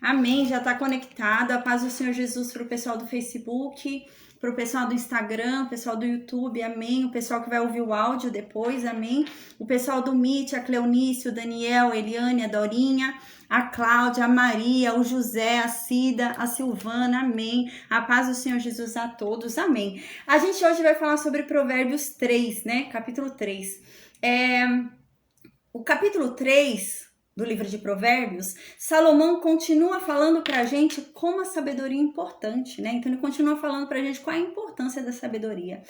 Amém, já está conectado. A paz do Senhor Jesus para o pessoal do Facebook, para o pessoal do Instagram, o pessoal do YouTube, amém. O pessoal que vai ouvir o áudio depois, amém. O pessoal do Meet, a Cleonice, o Daniel, a Eliane, a Dorinha, a Cláudia, a Maria, o José, a Cida, a Silvana, amém. A paz do Senhor Jesus a todos, amém. A gente hoje vai falar sobre Provérbios 3, né? Capítulo 3. O capítulo 3 do livro de Provérbios, Salomão continua falando pra gente como a sabedoria é importante, né? Então ele continua falando pra gente qual é a importância da sabedoria.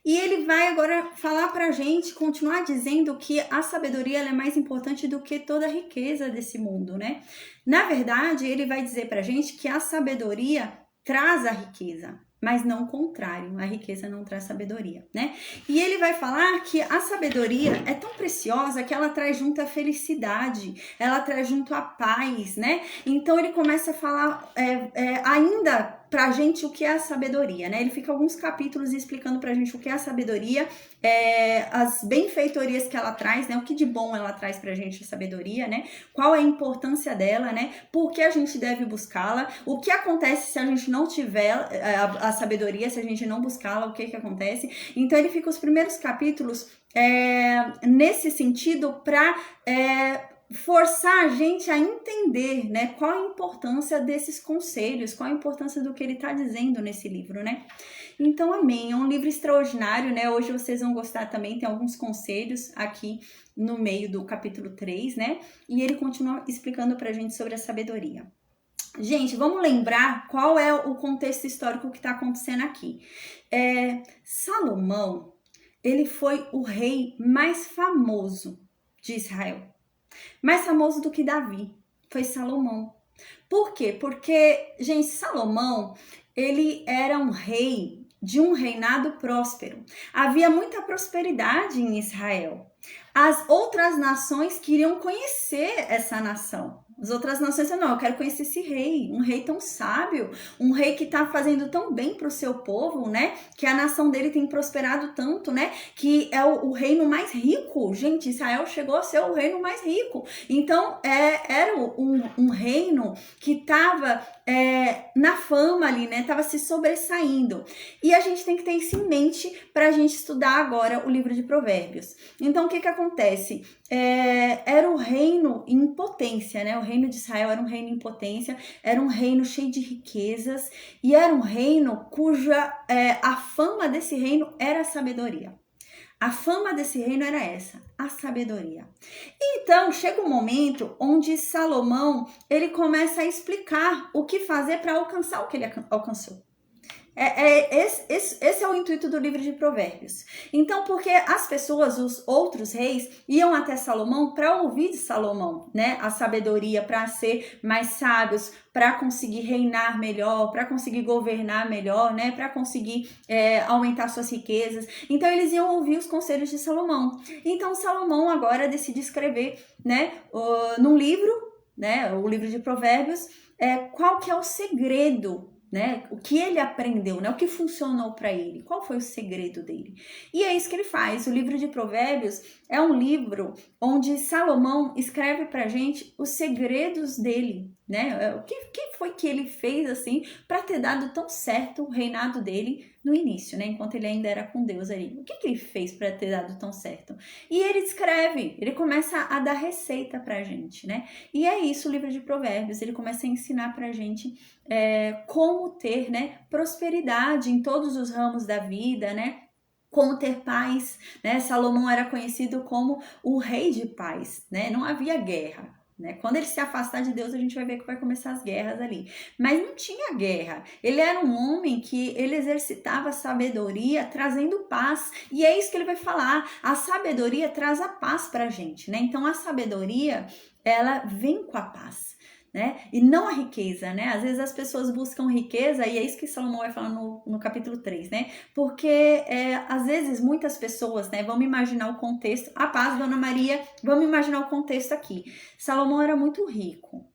E ele vai agora falar pra gente, continuar dizendo que a sabedoria ela é mais importante do que toda a riqueza desse mundo, né? Na verdade, ele vai dizer pra gente que a sabedoria traz a riqueza, mas não o contrário, a riqueza não traz sabedoria, né? E ele vai falar que a sabedoria é tão preciosa que ela traz junto a felicidade, ela traz junto a paz, né? Então ele começa a falar ainda pra gente o que é a sabedoria, né? Ele fica alguns capítulos explicando pra gente o que é a sabedoria, as benfeitorias que ela traz, né? O que de bom ela traz pra gente a sabedoria, né? Qual é a importância dela, né? Por que a gente deve buscá-la? O que acontece se a gente não tiver a sabedoria, se a gente não buscá-la, o que acontece? Então ele fica os primeiros capítulos nesse sentido para forçar a gente a entender, né, qual a importância desses conselhos, qual a importância do que ele está dizendo nesse livro, né? Então, amém. É um livro extraordinário, né? Hoje vocês vão gostar também, tem alguns conselhos aqui no meio do capítulo 3, né? E ele continua explicando pra gente sobre a sabedoria. Gente, vamos lembrar qual é o contexto histórico que está acontecendo aqui. Salomão, ele foi o rei mais famoso de Israel. Mais famoso do que Davi, foi Salomão. Por quê? Porque, gente, Salomão, ele era um rei de um reinado próspero. Havia muita prosperidade em Israel. As outras nações queriam conhecer essa nação. As outras nações não, eu quero conhecer esse rei, um rei tão sábio, um rei que está fazendo tão bem para o seu povo, né? Que a nação dele tem prosperado tanto, né? Que é o reino mais rico. Gente, Israel chegou a ser o reino mais rico. Então, era um reino que estava na fama ali, né? Estava se sobressaindo. E a gente tem que ter isso em mente para a gente estudar agora o livro de Provérbios. Então, o que acontece? Era o reino em potência, né? O reino de Israel era um reino em potência, era um reino cheio de riquezas e era um reino cuja a fama desse reino era a sabedoria. A fama desse reino era essa, a sabedoria. Então, chega um momento onde Salomão, ele começa a explicar o que fazer para alcançar o que ele alcançou. Esse é o intuito do livro de Provérbios. Então, porque as pessoas, os outros reis, iam até Salomão para ouvir de Salomão, né? A sabedoria, para ser mais sábios, para conseguir reinar melhor, para conseguir governar melhor, né? Para conseguir aumentar suas riquezas. Então, eles iam ouvir os conselhos de Salomão. Então, Salomão agora decide escrever, né? Num livro, né? O livro de Provérbios, qual que é o segredo, né? O que ele aprendeu, né? O que funcionou para ele? Qual foi o segredo dele? E é isso que ele faz. O livro de Provérbios é um livro onde Salomão escreve pra gente os segredos dele, né? O que foi que ele fez assim para ter dado tão certo o reinado dele no início, né? Enquanto ele ainda era com Deus ali. O que ele fez para ter dado tão certo? E ele escreve, ele começa a dar receita pra gente, né? E é isso o livro de Provérbios. Ele começa a ensinar pra gente como ter, né, prosperidade em todos os ramos da vida, né? Como ter paz, né? Salomão era conhecido como o rei de paz, né? Não havia guerra, né? Quando ele se afastar de Deus, a gente vai ver que vai começar as guerras ali. Mas não tinha guerra. Ele era um homem que ele exercitava a sabedoria, trazendo paz. E é isso que ele vai falar. A sabedoria traz a paz pra gente, né? Então a sabedoria, ela vem com a paz, né? E não a riqueza, né? Às vezes as pessoas buscam riqueza, e é isso que Salomão vai falar no capítulo 3, né? Porque às vezes muitas pessoas, né? Vamos imaginar o contexto, a paz, Dona Maria, vamos imaginar o contexto aqui. Salomão era muito rico.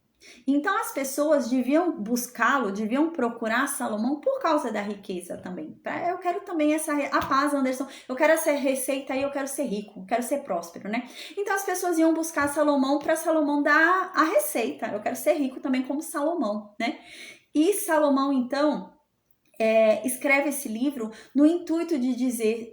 Então as pessoas deviam buscá-lo, deviam procurar Salomão por causa da riqueza também. Eu quero também a paz, Anderson, eu quero essa receita aí, eu quero ser rico, eu quero ser próspero, né? Então as pessoas iam buscar Salomão para Salomão dar a receita. Eu quero ser rico também como Salomão, né? E Salomão, então, escreve esse livro no intuito de dizer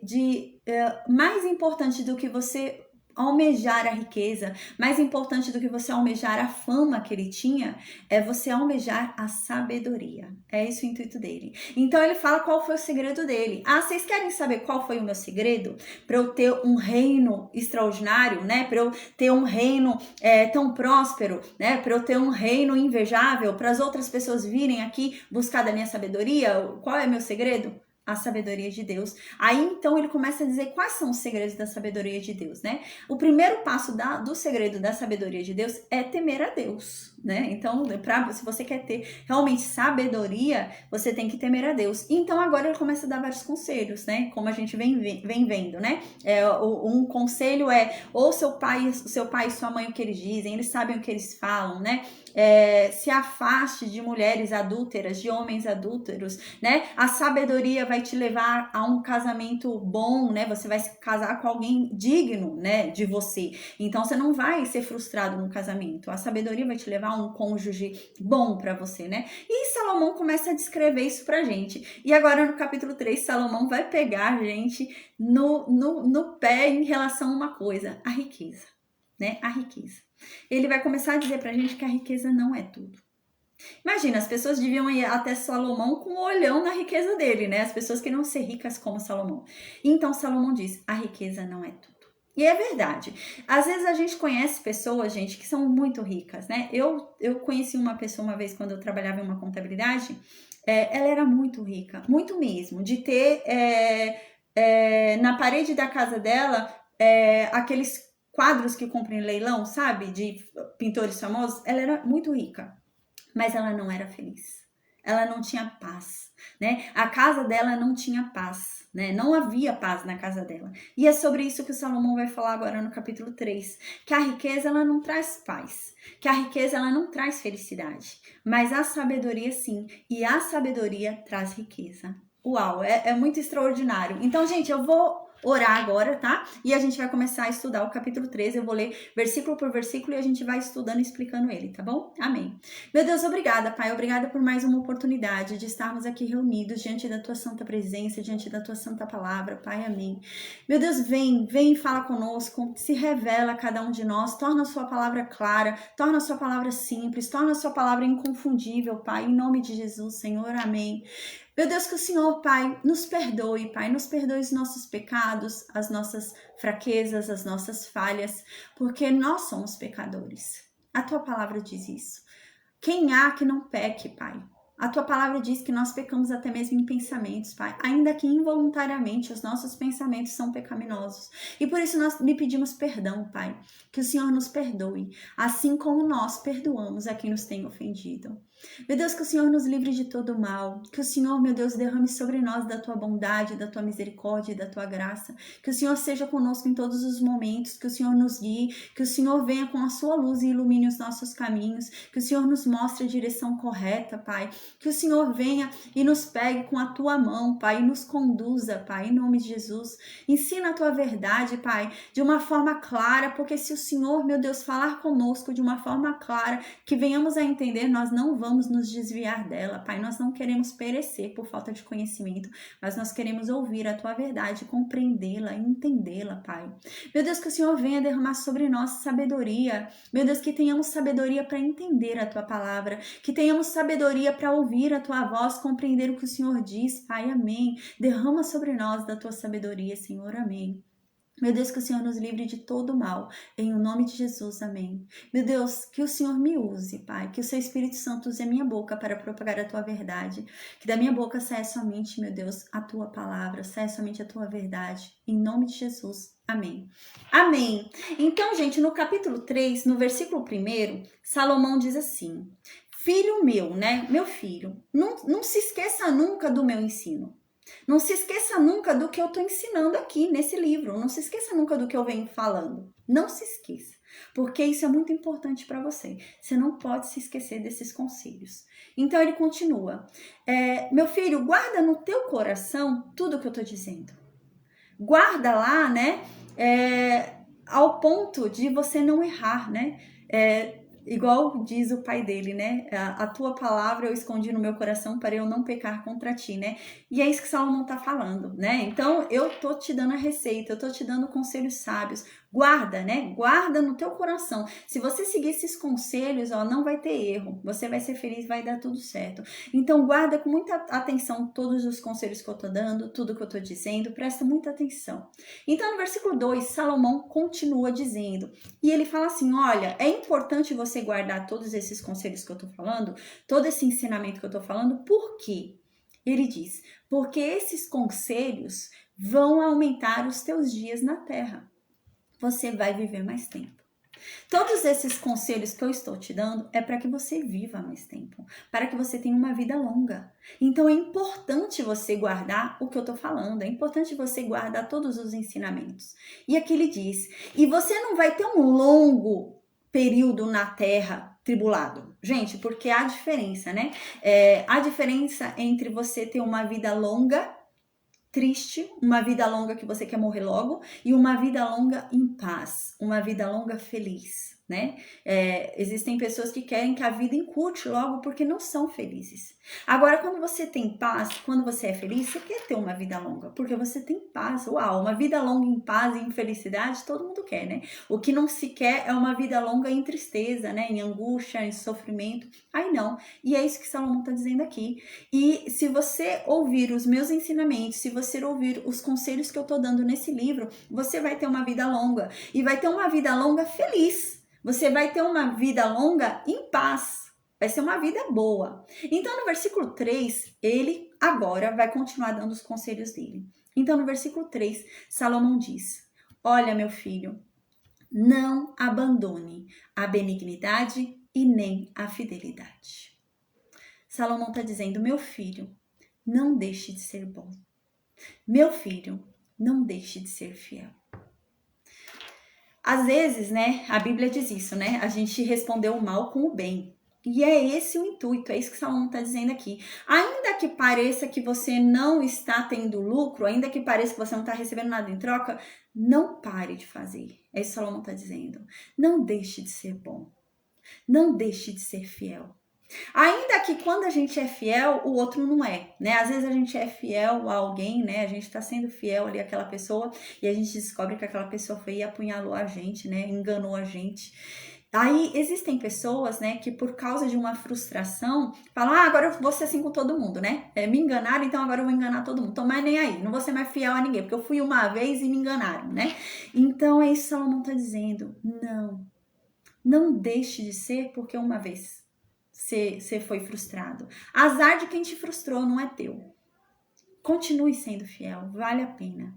mais importante do que você almejar a riqueza, mais importante do que você almejar a fama que ele tinha, é você almejar a sabedoria. É esse o intuito dele. Então ele fala qual foi o segredo dele. Vocês querem saber qual foi o meu segredo? Para eu ter um reino extraordinário, né? Para eu ter um reino tão próspero, né? Para eu ter um reino invejável, para as outras pessoas virem aqui buscar da minha sabedoria? Qual é o meu segredo? A sabedoria de Deus. Aí então ele começa a dizer quais são os segredos da sabedoria de Deus, né? O primeiro passo do segredo da sabedoria de Deus é temer a Deus, né? Então, se você quer ter realmente sabedoria, você tem que temer a Deus. Então agora ele começa a dar vários conselhos, né? Como a gente vem vendo, né? Um conselho ou seu pai e sua mãe o que eles dizem, eles sabem o que eles falam, né? Se afaste de mulheres adúlteras, de homens adúlteros, né? A sabedoria vai te levar a um casamento bom, né? Você vai se casar com alguém digno, né, de você. Então você não vai ser frustrado no casamento. A sabedoria vai te levar a um cônjuge bom para você, né? E Salomão começa a descrever isso pra gente. E agora no capítulo 3, Salomão vai pegar a gente no pé em relação a uma coisa, a riqueza, né? A riqueza. Ele vai começar a dizer pra gente que a riqueza não é tudo. Imagina, as pessoas deviam ir até Salomão com um olhão na riqueza dele, né? As pessoas queriam ser ricas como Salomão. Então Salomão diz, a riqueza não é tudo. E é verdade. Às vezes a gente conhece pessoas, gente, que são muito ricas, né? Eu conheci uma pessoa uma vez quando eu trabalhava em uma contabilidade, ela era muito rica, muito mesmo, de ter na parede da casa dela aqueles quadros que compram em leilão, sabe? De pintores famosos. Ela era muito rica, mas ela não era feliz. Ela não tinha paz, né? A casa dela não tinha paz, né? Não havia paz na casa dela. E é sobre isso que o Salomão vai falar agora no capítulo 3, que a riqueza ela não traz paz, que a riqueza ela não traz felicidade, mas a sabedoria sim, e a sabedoria traz riqueza. Uau, é muito extraordinário. Então, gente, eu vou orar agora, tá? E a gente vai começar a estudar o capítulo 13. Eu vou ler versículo por versículo e a gente vai estudando e explicando ele, tá bom? Amém. Meu Deus, obrigada, Pai. Obrigada por mais uma oportunidade de estarmos aqui reunidos diante da Tua santa presença, diante da Tua santa palavra, Pai. Amém. Meu Deus, vem e fala conosco, se revela a cada um de nós, torna a Sua palavra clara, torna a Sua palavra simples, torna a Sua palavra inconfundível, Pai. Em nome de Jesus, Senhor. Amém. Meu Deus, que o Senhor, Pai, nos perdoe, Pai, nos perdoe os nossos pecados, as nossas fraquezas, as nossas falhas, porque nós somos pecadores. A Tua palavra diz isso. Quem há que não peque, Pai? A Tua palavra diz que nós pecamos até mesmo em pensamentos, Pai, ainda que involuntariamente os nossos pensamentos são pecaminosos. E por isso nós lhe pedimos perdão, Pai, que o Senhor nos perdoe, assim como nós perdoamos a quem nos tem ofendido. Meu Deus, que o Senhor nos livre de todo mal, que o Senhor, meu Deus, derrame sobre nós da Tua bondade, da Tua misericórdia e da Tua graça, que o Senhor seja conosco em todos os momentos, que o Senhor nos guie, que o Senhor venha com a Sua luz e ilumine os nossos caminhos, que o Senhor nos mostre a direção correta, Pai, que o Senhor venha e nos pegue com a Tua mão, Pai, e nos conduza, Pai, em nome de Jesus. Ensina a Tua verdade, Pai, de uma forma clara, porque se o Senhor, meu Deus, falar conosco de uma forma clara, que venhamos a entender, nós não vamos nos desviar dela, Pai. Nós não queremos perecer por falta de conhecimento, mas nós queremos ouvir a Tua verdade, compreendê-la, entendê-la, Pai. Meu Deus, que o Senhor venha derramar sobre nós sabedoria. Meu Deus, que tenhamos sabedoria para entender a Tua palavra, que tenhamos sabedoria para ouvir a Tua voz, compreender o que o Senhor diz, Pai. Amém. Derrama sobre nós da Tua sabedoria, Senhor. Amém. Meu Deus, que o Senhor nos livre de todo mal, em o nome de Jesus, amém. Meu Deus, que o Senhor me use, Pai, que o Seu Espírito Santo use a minha boca para propagar a Tua verdade, que da minha boca saia somente, meu Deus, a Tua palavra, saia somente a Tua verdade, em nome de Jesus, amém. Amém. Então, gente, no capítulo 3, no versículo 1, Salomão diz assim, filho meu, né, meu filho, não se esqueça nunca do meu ensino. Não se esqueça nunca do que eu estou ensinando aqui nesse livro. Não se esqueça nunca do que eu venho falando. Não se esqueça. porque isso é muito importante para você. Você não pode se esquecer desses conselhos. Então ele continua: meu filho, guarda no teu coração tudo o que eu tô dizendo. Guarda lá, né? Ao ponto de você não errar, né? Igual diz o pai dele, né? A tua palavra eu escondi no meu coração para eu não pecar contra ti, né? E é isso que Salomão tá falando, né? Então eu tô te dando a receita, eu tô te dando conselhos sábios. Guarda, né? Guarda no teu coração. Se você seguir esses conselhos, ó, não vai ter erro. Você vai ser feliz, vai dar tudo certo. Então guarda com muita atenção todos os conselhos que eu tô dando, tudo que eu tô dizendo, presta muita atenção. Então no versículo 2, Salomão continua dizendo, e ele fala assim: olha, é importante você guardar todos esses conselhos que eu tô falando, todo esse ensinamento que eu tô falando, por quê? Ele diz, porque esses conselhos vão aumentar os teus dias na terra. Você vai viver mais tempo. Todos esses conselhos que eu estou te dando é para que você viva mais tempo, para que você tenha uma vida longa. Então é importante você guardar o que eu estou falando, é importante você guardar todos os ensinamentos. E aqui ele diz, e você não vai ter um longo período na terra tribulado. Gente, porque há diferença, né? Há diferença entre você ter uma vida longa, triste, uma vida longa que você quer morrer logo, e uma vida longa em paz, uma vida longa feliz, né? Existem pessoas que querem que a vida encurte logo porque não são felizes. Agora, quando você tem paz, quando você é feliz, você quer ter uma vida longa, porque você tem paz. Uau, uma vida longa em paz e em felicidade, todo mundo quer, né? O que não se quer é uma vida longa em tristeza, né? Em angústia, em sofrimento. Aí não. E é isso que Salomão está dizendo aqui. E se você ouvir os meus ensinamentos, se você ouvir os conselhos que eu estou dando nesse livro, você vai ter uma vida longa. E vai ter uma vida longa feliz. Você vai ter uma vida longa em paz. Vai ser uma vida boa. Então, no versículo 3, ele agora vai continuar dando os conselhos dele. Então, no versículo 3, Salomão diz: olha, meu filho, não abandone a benignidade e nem a fidelidade. Salomão está dizendo: meu filho, não deixe de ser bom. Meu filho, não deixe de ser fiel. Às vezes, né, a Bíblia diz isso, né? A gente respondeu o mal com o bem. E é esse o intuito, é isso que Salomão está dizendo aqui. Ainda que pareça que você não está tendo lucro, ainda que pareça que você não está recebendo nada em troca, não pare de fazer. É isso que Salomão está dizendo. Não deixe de ser bom. Não deixe de ser fiel. Ainda que quando a gente é fiel, o outro não é, né? Às vezes a gente é fiel a alguém, né? A gente tá sendo fiel ali àquela pessoa e a gente descobre que aquela pessoa foi e apunhalou a gente, né? Enganou a gente. Aí existem pessoas, né, que por causa de uma frustração falam: agora eu vou ser assim com todo mundo, né? Me enganaram, então agora eu vou enganar todo mundo. Então, mas nem aí, não vou ser mais fiel a ninguém, porque eu fui uma vez e me enganaram, né? Então é isso que Salomão tá dizendo. Não deixe de ser porque uma vez você foi frustrado. Azar de quem te frustrou, não é teu. Continue sendo fiel, vale a pena.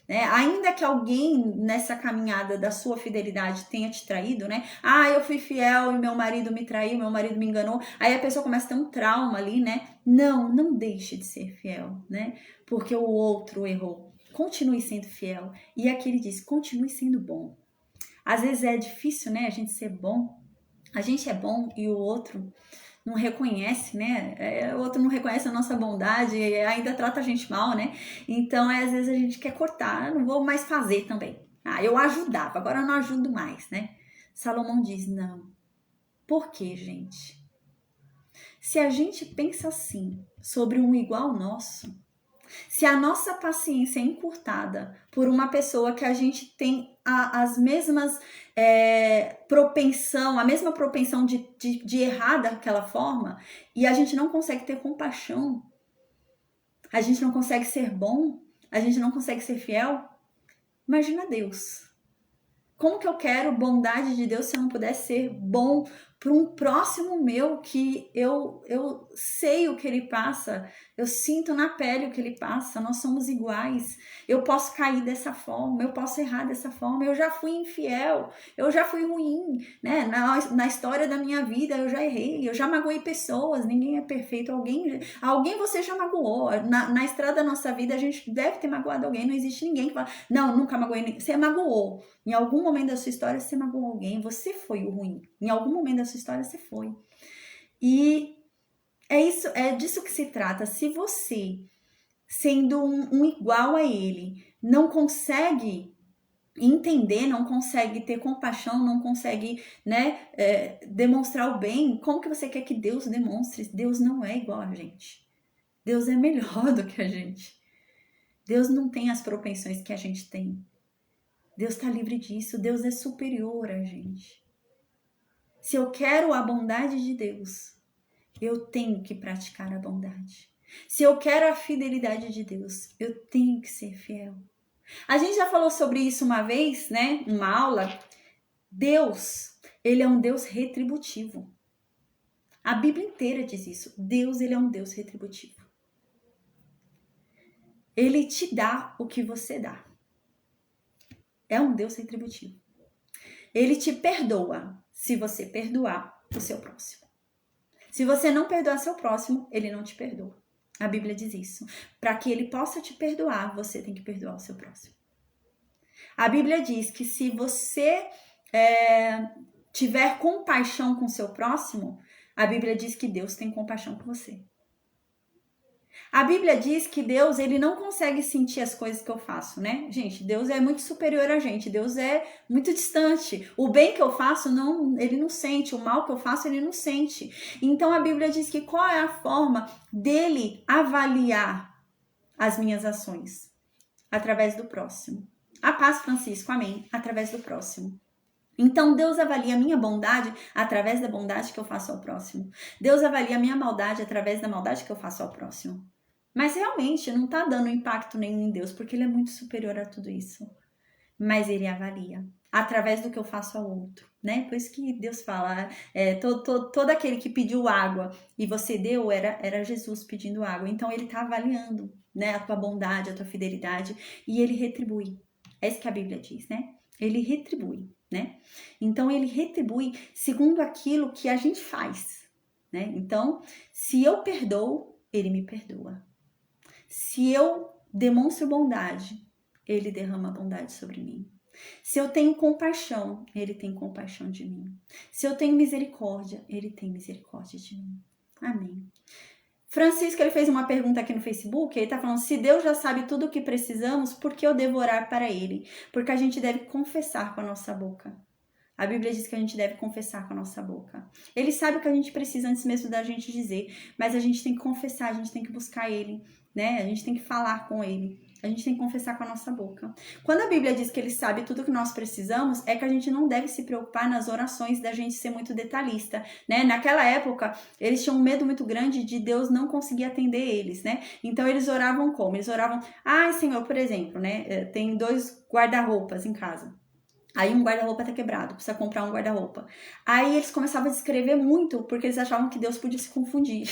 Né? Ainda que alguém nessa caminhada da sua fidelidade tenha te traído, né? Eu fui fiel e meu marido me traiu, meu marido me enganou. Aí a pessoa começa a ter um trauma ali, né? Não deixe de ser fiel, né? Porque o outro errou. Continue sendo fiel. E aqui ele diz, continue sendo bom. Às vezes é difícil, né? A gente ser bom. A gente é bom e o outro não reconhece, né? O outro não reconhece a nossa bondade e ainda trata a gente mal, né? Então, às vezes a gente quer cortar, não vou mais fazer também. Eu ajudava, agora eu não ajudo mais, né? Salomão diz, não. Por quê, gente? Se a gente pensa assim sobre um igual nosso, se a nossa paciência é encurtada por uma pessoa que a gente tem as mesmas a mesma propensão de errar daquela forma, e a gente não consegue ter compaixão, a gente não consegue ser bom, a gente não consegue ser fiel, imagina Deus. Como que eu quero bondade de Deus se eu não puder ser bom por um próximo meu que eu sei o que ele passa, eu sinto na pele o que ele passa, nós somos iguais. Eu posso cair dessa forma, eu posso errar dessa forma, eu já fui infiel, eu já fui ruim, né? Na história da minha vida eu já errei, eu já magoei pessoas, ninguém é perfeito, alguém você já magoou. Na estrada da nossa vida a gente deve ter magoado alguém, não existe ninguém que fala, não, nunca magoei ninguém. Você magoou. Em algum momento da sua história você magoou alguém, você foi o ruim. Em algum momento da sua história você foi. E é disso que se trata. Se você, sendo um igual a ele, não consegue entender, não consegue ter compaixão, não consegue, né, demonstrar o bem, como que você quer que Deus demonstre? Deus não é igual a gente. Deus é melhor do que a gente. Deus não tem as propensões que a gente tem. Deus está livre disso. Deus é superior a gente. Se eu quero a bondade de Deus, eu tenho que praticar a bondade. Se eu quero a fidelidade de Deus, eu tenho que ser fiel. A gente já falou sobre isso uma vez, né? Uma aula. Deus, ele é um Deus retributivo. A Bíblia inteira diz isso. Deus, ele é um Deus retributivo. Ele te dá o que você dá. É um Deus retributivo. Ele te perdoa se você perdoar o seu próximo. Se você não perdoar seu próximo, ele não te perdoa. A Bíblia diz isso. Para que ele possa te perdoar, você tem que perdoar o seu próximo. A Bíblia diz que se você tiver compaixão com o seu próximo, a Bíblia diz que Deus tem compaixão com você. A Bíblia diz que Deus, ele não consegue sentir as coisas que eu faço, né? Gente, Deus é muito superior a gente, Deus é muito distante. O bem que eu faço, ele não sente, o mal que eu faço, ele não sente. Então a Bíblia diz que qual é a forma dele avaliar as minhas ações? Através do próximo. A paz, Francisco, amém. Através do próximo. Então, Deus avalia a minha bondade através da bondade que eu faço ao próximo. Deus avalia a minha maldade através da maldade que eu faço ao próximo. Mas realmente não está dando impacto nenhum em Deus, porque ele é muito superior a tudo isso. Mas ele avalia através do que eu faço ao outro, né? Por isso que Deus fala, todo aquele que pediu água e você deu, era Jesus pedindo água. Então ele está avaliando, né, a tua bondade, a tua fidelidade, e ele retribui. É isso que a Bíblia diz, né? Ele retribui, né? Então ele retribui segundo aquilo que a gente faz, né? Então, se eu perdoo, ele me perdoa. Se eu demonstro bondade, ele derrama bondade sobre mim. Se eu tenho compaixão, ele tem compaixão de mim. Se eu tenho misericórdia, ele tem misericórdia de mim. Amém. Francisco, ele fez uma pergunta aqui no Facebook, ele tá falando, se Deus já sabe tudo o que precisamos, por que eu devo orar para ele? Porque a gente deve confessar com a nossa boca. A Bíblia diz que a gente deve confessar com a nossa boca. Ele sabe o que a gente precisa antes mesmo da gente dizer, mas a gente tem que confessar, a gente tem que buscar ele, né? A gente tem que falar com ele. A gente tem que confessar com a nossa boca. Quando a Bíblia diz que ele sabe tudo que nós precisamos, é que a gente não deve se preocupar nas orações da gente ser muito detalhista, né? Naquela época, eles tinham um medo muito grande de Deus não conseguir atender eles, né? Então, eles oravam como? Eles oravam, Senhor, por exemplo, né? Tem 2 guarda-roupas em casa. Aí um guarda-roupa tá quebrado, precisa comprar um guarda-roupa. Aí eles começavam a descrever muito, porque eles achavam que Deus podia se confundir.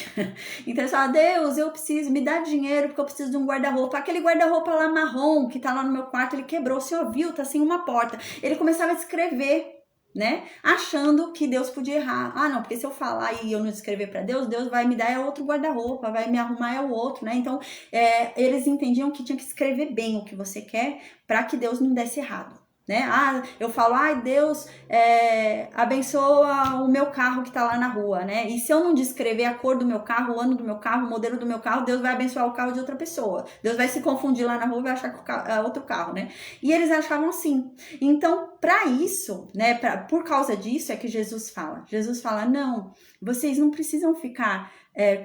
Então eles falavam, Deus, eu preciso, me dá dinheiro, porque eu preciso de um guarda-roupa. Aquele guarda-roupa lá marrom, que tá lá no meu quarto, ele quebrou, o senhor viu, tá sem uma porta. Ele começava a descrever, né? Achando que Deus podia errar. Não, porque se eu falar e eu não escrever para Deus, Deus vai me dar outro guarda-roupa, vai me arrumar o outro, né? Então, eles entendiam que tinha que escrever bem o que você quer para que Deus não desse errado. Né? Eu falo, Deus abençoa o meu carro que tá lá na rua, né? E se eu não descrever a cor do meu carro, o ano do meu carro, o modelo do meu carro, Deus vai abençoar o carro de outra pessoa. Deus vai se confundir lá na rua e vai achar que é outro carro, né? E eles achavam assim. Então, para isso, né? Por causa disso é que Jesus fala. Jesus fala, não, vocês não precisam ficar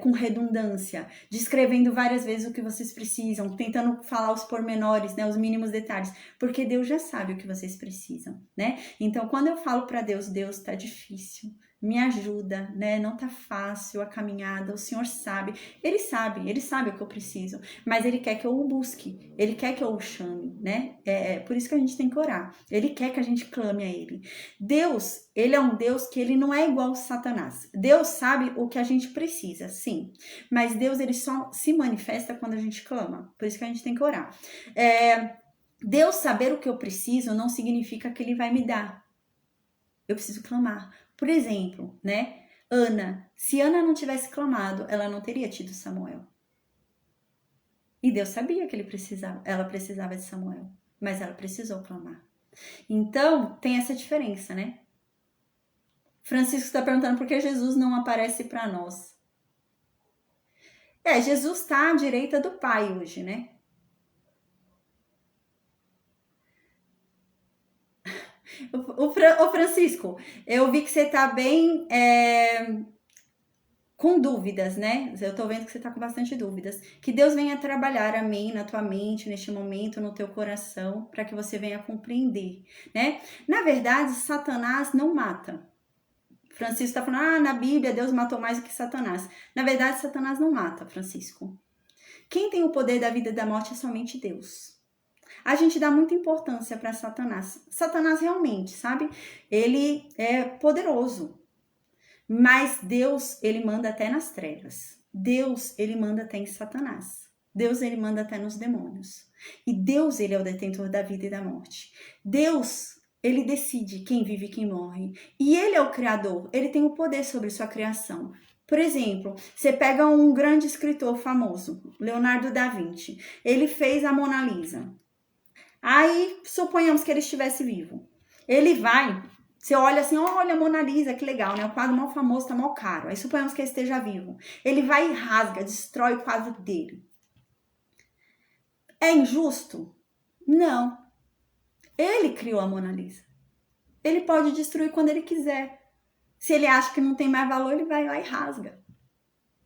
com redundância, descrevendo várias vezes o que vocês precisam, tentando falar os pormenores, né, os mínimos detalhes, porque Deus já sabe o que vocês precisam, né? Então, quando eu falo para Deus, Deus, tá difícil, me ajuda, né? Não tá fácil a caminhada, o Senhor sabe. Ele sabe o que eu preciso, mas Ele quer que eu o busque, Ele quer que eu o chame, né? É por isso que a gente tem que orar. Ele quer que a gente clame a Ele. Deus, Ele é um Deus que Ele não é igual a Satanás. Deus sabe o que a gente precisa, sim, mas Deus, Ele só se manifesta quando a gente clama, por isso que a gente tem que orar. Deus saber o que eu preciso não significa que Ele vai me dar. Eu preciso clamar. Por exemplo, né? Ana. Se Ana não tivesse clamado, ela não teria tido Samuel. E Deus sabia que ela precisava de Samuel. Mas ela precisou clamar. Então, tem essa diferença, né? Francisco está perguntando por que Jesus não aparece para nós. Jesus está à direita do Pai hoje, né? Ô Francisco, eu vi que você tá bem com dúvidas, né? Eu tô vendo que você tá com bastante dúvidas. Que Deus venha trabalhar, amém, na tua mente, neste momento, no teu coração, para que você venha compreender, né? Na verdade, Satanás não mata. Francisco tá falando, na Bíblia Deus matou mais do que Satanás. Na verdade, Satanás não mata, Francisco. Quem tem o poder da vida e da morte é somente Deus. A gente dá muita importância para Satanás. Satanás realmente, sabe? Ele é poderoso. Mas Deus, ele manda até nas trevas. Deus, ele manda até em Satanás. Deus, ele manda até nos demônios. E Deus, ele é o detentor da vida e da morte. Deus, ele decide quem vive e quem morre. E ele é o criador. Ele tem o poder sobre sua criação. Por exemplo, você pega um grande escritor famoso, Leonardo da Vinci. Ele fez a Mona Lisa. Aí, suponhamos que ele estivesse vivo. Ele vai, você olha assim, olha a Mona Lisa, que legal, né? O quadro mal famoso, tá mal caro. Aí, suponhamos que ele esteja vivo. Ele vai e rasga, destrói o quadro dele. É injusto? Não. Ele criou a Mona Lisa. Ele pode destruir quando ele quiser. Se ele acha que não tem mais valor, ele vai lá e rasga.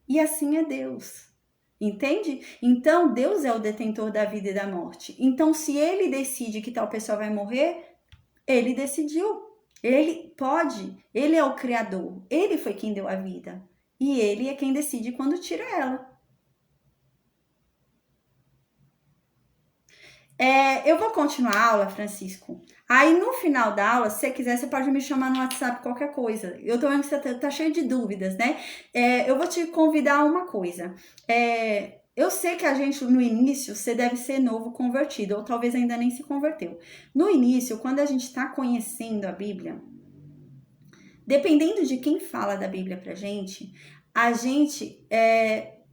E assim é Deus. Entende? Então, Deus é o detentor da vida e da morte. Então, se ele decide que tal pessoa vai morrer, ele decidiu. Ele pode. Ele é o criador. Ele foi quem deu a vida. E ele é quem decide quando tira ela. Eu vou continuar a aula, Francisco. Aí, no final da aula, se você quiser, você pode me chamar no WhatsApp, qualquer coisa. Eu tô vendo que você tá cheio de dúvidas, né? Eu vou te convidar a uma coisa. Eu sei que a gente, no início, você deve ser novo convertido, ou talvez ainda nem se converteu. No início, quando a gente tá conhecendo a Bíblia, dependendo de quem fala da Bíblia pra gente, a gente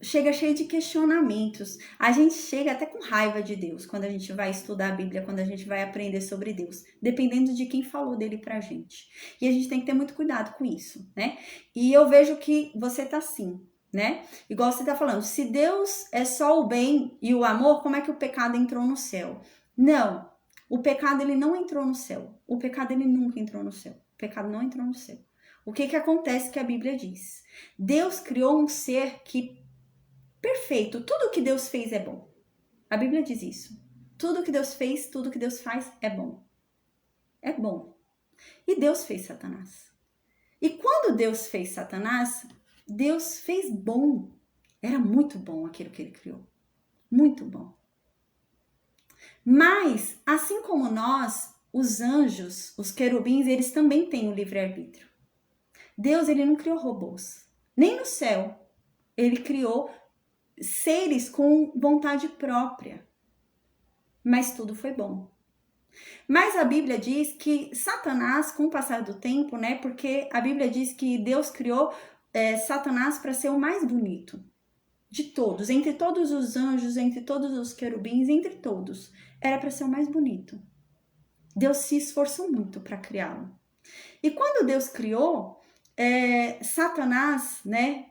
chega cheio de questionamentos. A gente chega até com raiva de Deus quando a gente vai estudar a Bíblia, quando a gente vai aprender sobre Deus, dependendo de quem falou dele pra gente. E a gente tem que ter muito cuidado com isso, né? E eu vejo que você tá assim, né? Igual você tá falando, se Deus é só o bem e o amor, como é que o pecado entrou no céu? Não, o pecado ele não entrou no céu. O pecado ele nunca entrou no céu. O pecado não entrou no céu. O que acontece que a Bíblia diz? Deus criou um ser que perfeito, tudo que Deus fez é bom. A Bíblia diz isso. Tudo que Deus fez, tudo que Deus faz é bom. É bom. E Deus fez Satanás. E quando Deus fez Satanás, Deus fez bom. Era muito bom aquilo que ele criou. Muito bom. Mas, assim como nós, os anjos, os querubins, eles também têm o livre-arbítrio. Deus, ele não criou robôs. Nem no céu. Ele criou seres com vontade própria. Mas tudo foi bom. Mas a Bíblia diz que Satanás, com o passar do tempo, né? Porque a Bíblia diz que Deus criou Satanás para ser o mais bonito de todos, entre todos os anjos, entre todos os querubins, entre todos. Era para ser o mais bonito. Deus se esforçou muito para criá-lo. E quando Deus criou, Satanás, né?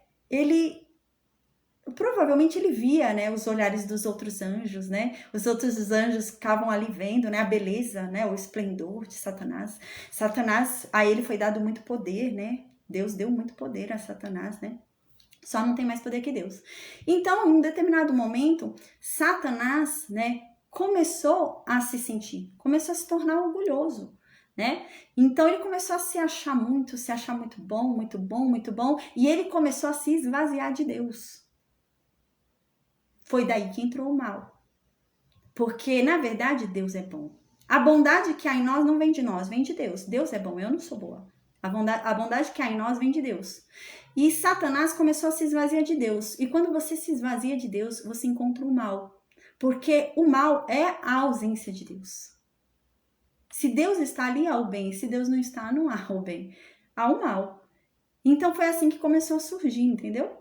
Provavelmente ele via, né, os olhares dos outros anjos, né? Os outros anjos ficavam ali vendo, né, a beleza, né, o esplendor de Satanás. Satanás, a ele foi dado muito poder, né? Deus deu muito poder a Satanás, né? Só não tem mais poder que Deus. Então, em um determinado momento, Satanás, né, começou a se sentir, começou a se tornar orgulhoso, né? Então ele começou a se achar muito bom, muito bom, muito bom, e ele começou a se esvaziar de Deus. Foi daí que entrou o mal. Porque, na verdade, Deus é bom. A bondade que há em nós não vem de nós, vem de Deus. Deus é bom, eu não sou boa. A bondade que há em nós vem de Deus. E Satanás começou a se esvaziar de Deus. E quando você se esvazia de Deus, você encontra o mal. Porque o mal é a ausência de Deus. Se Deus está ali, há o bem. Se Deus não está, não há o bem. Há o mal. Então foi assim que começou a surgir, entendeu?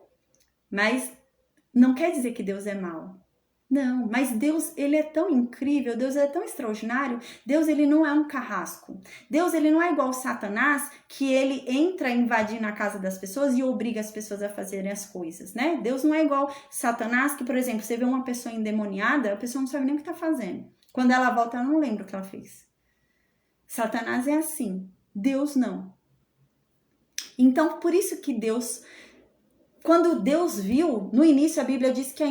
Mas não quer dizer que Deus é mau. Não, mas Deus, ele é tão incrível, Deus é tão extraordinário, Deus, ele não é um carrasco. Deus, ele não é igual Satanás, que ele entra invadindo a casa das pessoas e obriga as pessoas a fazerem as coisas, né? Deus não é igual Satanás, que, por exemplo, você vê uma pessoa endemoniada, a pessoa não sabe nem o que tá fazendo. Quando ela volta, ela não lembra o que ela fez. Satanás é assim, Deus não. Então, por isso que Deus... Quando Deus viu, no início a Bíblia diz que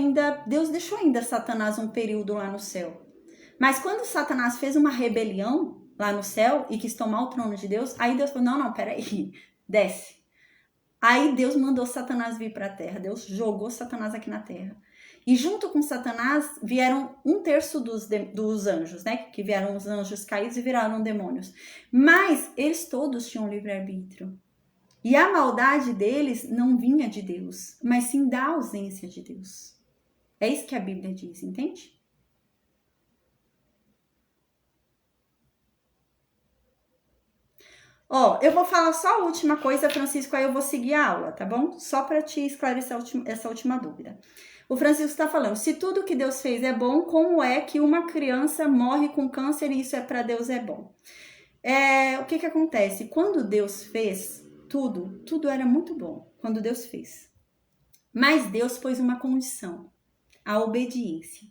Deus deixou ainda Satanás um período lá no céu. Mas quando Satanás fez uma rebelião lá no céu e quis tomar o trono de Deus, aí Deus falou, não, peraí, desce. Aí Deus mandou Satanás vir para a terra, Deus jogou Satanás aqui na terra. E junto com Satanás vieram 1/3 dos anjos, né? Que vieram os anjos caídos e viraram demônios. Mas eles todos tinham livre-arbítrio. E a maldade deles não vinha de Deus, mas sim da ausência de Deus. É isso que a Bíblia diz, entende? Ó, eu vou falar só a última coisa, Francisco, aí eu vou seguir a aula, tá bom? Só para te esclarecer essa última dúvida. O Francisco está falando, se tudo que Deus fez é bom, como é que uma criança morre com câncer e isso é para Deus é bom? O que acontece? Quando Deus fez... Tudo era muito bom quando Deus fez. Mas Deus pôs uma condição, a obediência.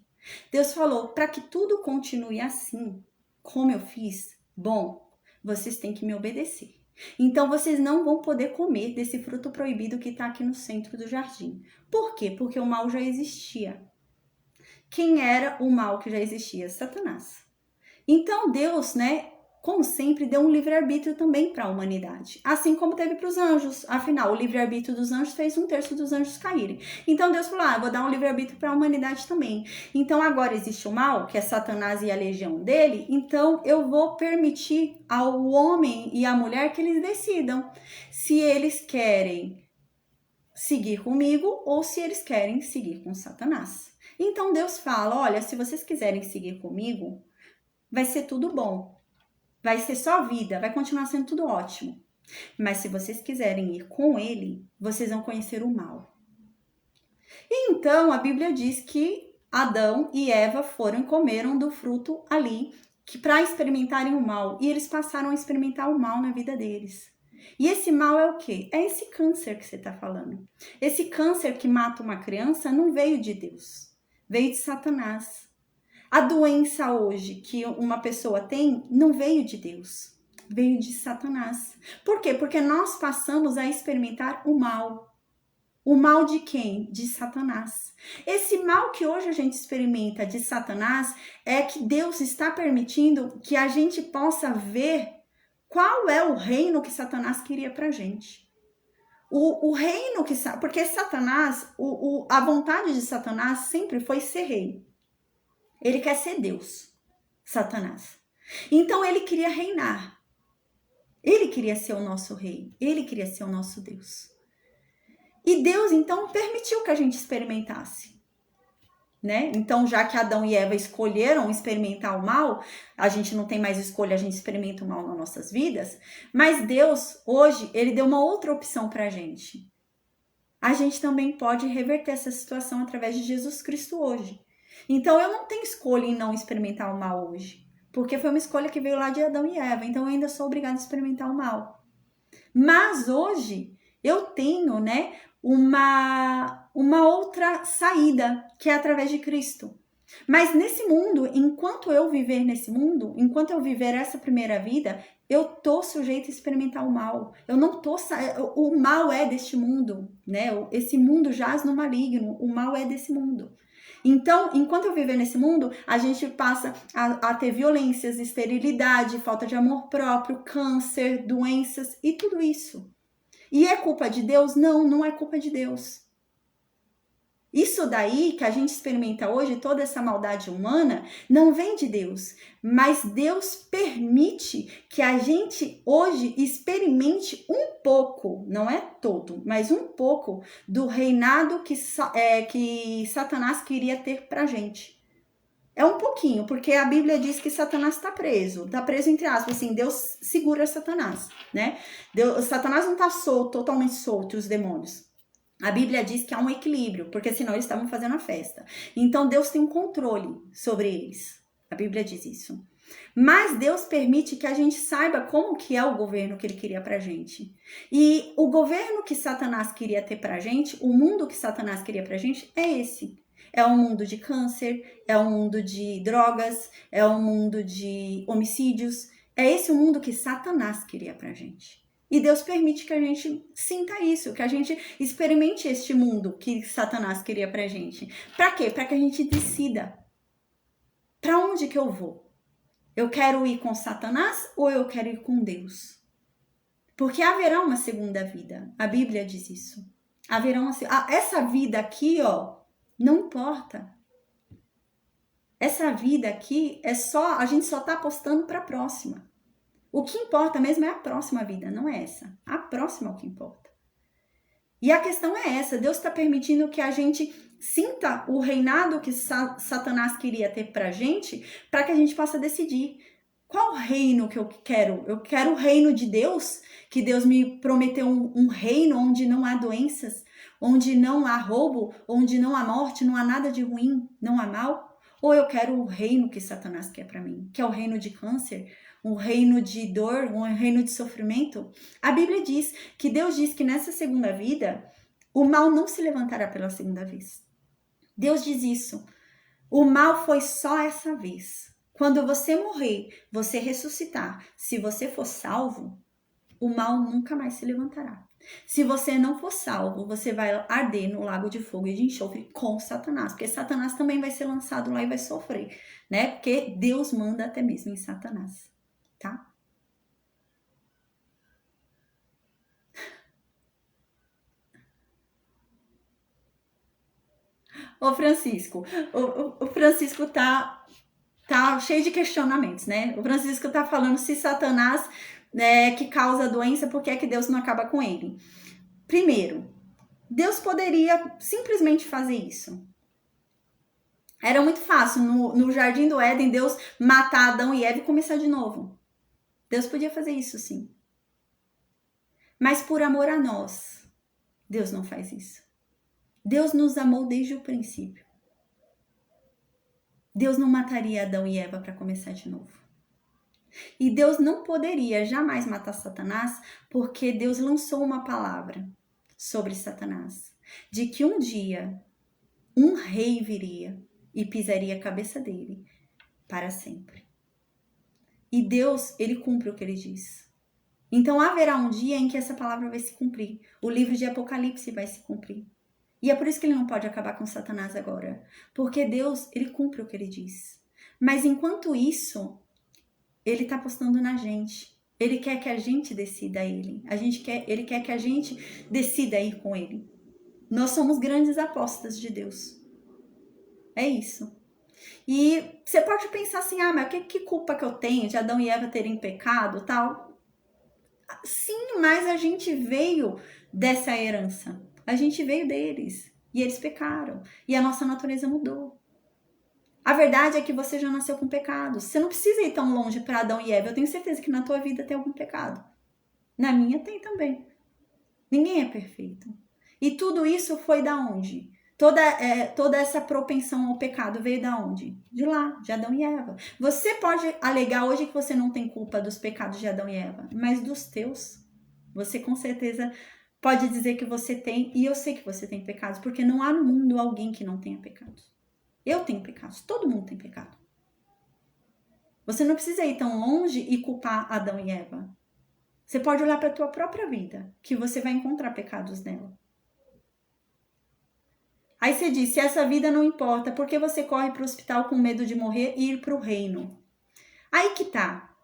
Deus falou, para que tudo continue assim, como eu fiz, bom, vocês têm que me obedecer. Então vocês não vão poder comer desse fruto proibido que está aqui no centro do jardim. Por quê? Porque o mal já existia. Quem era o mal que já existia? Satanás. Então Deus, né, como sempre, deu um livre-arbítrio também para a humanidade. Assim como teve para os anjos. Afinal, o livre-arbítrio dos anjos fez 1/3 dos anjos caírem. Então Deus falou, vou dar um livre-arbítrio para a humanidade também. Então agora existe o mal, que é Satanás e a legião dele. Então eu vou permitir ao homem e à mulher que eles decidam se eles querem seguir comigo ou se eles querem seguir com Satanás. Então Deus fala, olha, se vocês quiserem seguir comigo, vai ser tudo bom. Vai ser só vida, vai continuar sendo tudo ótimo. Mas se vocês quiserem ir com ele, vocês vão conhecer o mal. E então a Bíblia diz que Adão e Eva foram e comeram do fruto ali, que para experimentarem o mal. E eles passaram a experimentar o mal na vida deles. E esse mal é o quê? É esse câncer que você está falando. Esse câncer que mata uma criança não veio de Deus, veio de Satanás. A doença hoje que uma pessoa tem não veio de Deus, veio de Satanás. Por quê? Porque nós passamos a experimentar o mal. O mal de quem? De Satanás. Esse mal que hoje a gente experimenta de Satanás é que Deus está permitindo que a gente possa ver qual é o reino que Satanás queria pra gente. O reino que... Porque Satanás, a vontade de Satanás sempre foi ser rei. Ele quer ser Deus, Satanás. Então ele queria reinar. Ele queria ser o nosso rei. Ele queria ser o nosso Deus. E Deus, então, permitiu que a gente experimentasse. Né? Então, já que Adão e Eva escolheram experimentar o mal, a gente não tem mais escolha, a gente experimenta o mal nas nossas vidas. Mas Deus, hoje, ele deu uma outra opção pra gente. A gente também pode reverter essa situação através de Jesus Cristo hoje. Então, eu não tenho escolha em não experimentar o mal hoje. Porque foi uma escolha que veio lá de Adão e Eva. Então, eu ainda sou obrigada a experimentar o mal. Mas hoje, eu tenho, né, uma outra saída, que é através de Cristo. Mas nesse mundo, enquanto eu viver nesse mundo, enquanto eu viver essa primeira vida, eu tô sujeito a experimentar o mal. Eu não tô... O mal é deste mundo, né? Esse mundo jaz no maligno. O mal é desse mundo. Então, enquanto eu viver nesse mundo, a gente passa a ter violências, esterilidade, falta de amor próprio, câncer, doenças e tudo isso. E é culpa de Deus? Não, não é culpa de Deus. Isso daí que a gente experimenta hoje, toda essa maldade humana, não vem de Deus, mas Deus permite que a gente hoje experimente um pouco, não é todo, mas um pouco do reinado que Satanás queria ter pra gente. É um pouquinho, porque a Bíblia diz que Satanás está preso entre aspas, assim, Deus segura Satanás, né? Satanás não está solto, totalmente solto, os demônios. A Bíblia diz que há um equilíbrio, porque senão eles estavam fazendo a festa. Então Deus tem um controle sobre eles. A Bíblia diz isso. Mas Deus permite que a gente saiba como que é o governo que ele queria pra gente. E o governo que Satanás queria ter pra gente, o mundo que Satanás queria pra gente é esse. É um mundo de câncer, é um mundo de drogas, é um mundo de homicídios. É esse o mundo que Satanás queria pra gente. E Deus permite que a gente sinta isso, que a gente experimente este mundo que Satanás queria pra gente. Pra quê? Pra que a gente decida. Pra onde que eu vou? Eu quero ir com Satanás ou eu quero ir com Deus? Porque haverá uma segunda vida. A Bíblia diz isso. Haverá essa vida aqui, ó, não importa. Essa vida aqui a gente só tá apostando pra próxima. O que importa mesmo é a próxima vida, não é essa. A próxima é o que importa. E a questão é essa, Deus está permitindo que a gente sinta o reinado que Satanás queria ter pra gente, para que a gente possa decidir qual reino que eu quero. Eu quero o reino de Deus, que Deus me prometeu um reino onde não há doenças, onde não há roubo, onde não há morte, não há nada de ruim, não há mal. Ou eu quero o reino que Satanás quer para mim, que é o reino de câncer, um reino de dor, um reino de sofrimento. A Bíblia diz que Deus diz que nessa segunda vida, o mal não se levantará pela segunda vez. Deus diz isso. O mal foi só essa vez. Quando você morrer, você ressuscitar, se você for salvo, o mal nunca mais se levantará. Se você não for salvo, você vai arder no lago de fogo e de enxofre com Satanás, porque Satanás também vai ser lançado lá e vai sofrer, né? Porque Deus manda até mesmo em Satanás, tá? Ô Francisco, o Francisco tá cheio de questionamentos, né? O Francisco tá falando se Satanás, né, que causa a doença, por que é que Deus não acaba com ele? Primeiro, Deus poderia simplesmente fazer isso. Era muito fácil no Jardim do Éden, Deus matar Adão e Eva e começar de novo. Deus podia fazer isso, sim. Mas por amor a nós, Deus não faz isso. Deus nos amou desde o princípio. Deus não mataria Adão e Eva para começar de novo. E Deus não poderia jamais matar Satanás, porque Deus lançou uma palavra sobre Satanás, de que um dia um rei viria e pisaria a cabeça dele para sempre. E Deus, ele cumpre o que ele diz. Então haverá um dia em que essa palavra vai se cumprir. O livro de Apocalipse vai se cumprir. E é por isso que ele não pode acabar com Satanás agora. Porque Deus, ele cumpre o que ele diz. Mas enquanto isso, ele está apostando na gente. Ele quer que a gente decida ele. Ele quer que a gente decida ir com ele. Nós somos grandes apostas de Deus. É isso. E você pode pensar assim, mas que culpa que eu tenho de Adão e Eva terem pecado, tal? Sim, mas a gente veio dessa herança. A gente veio deles. E eles pecaram. E a nossa natureza mudou. A verdade é que você já nasceu com pecados. Você não precisa ir tão longe para Adão e Eva. Eu tenho certeza que na tua vida tem algum pecado. Na minha tem também. Ninguém é perfeito. E tudo isso foi da onde? Toda essa propensão ao pecado veio da onde? De lá, de Adão e Eva. Você pode alegar hoje que você não tem culpa dos pecados de Adão e Eva, mas dos teus. Você com certeza pode dizer que você tem, e eu sei que você tem pecados, porque não há no mundo alguém que não tenha pecados. Eu tenho pecados, todo mundo tem pecado. Você não precisa ir tão longe e culpar Adão e Eva. Você pode olhar para a tua própria vida, que você vai encontrar pecados nela. Aí você diz, se essa vida não importa, por que você corre para o hospital com medo de morrer e ir para o reino? Aí que tá.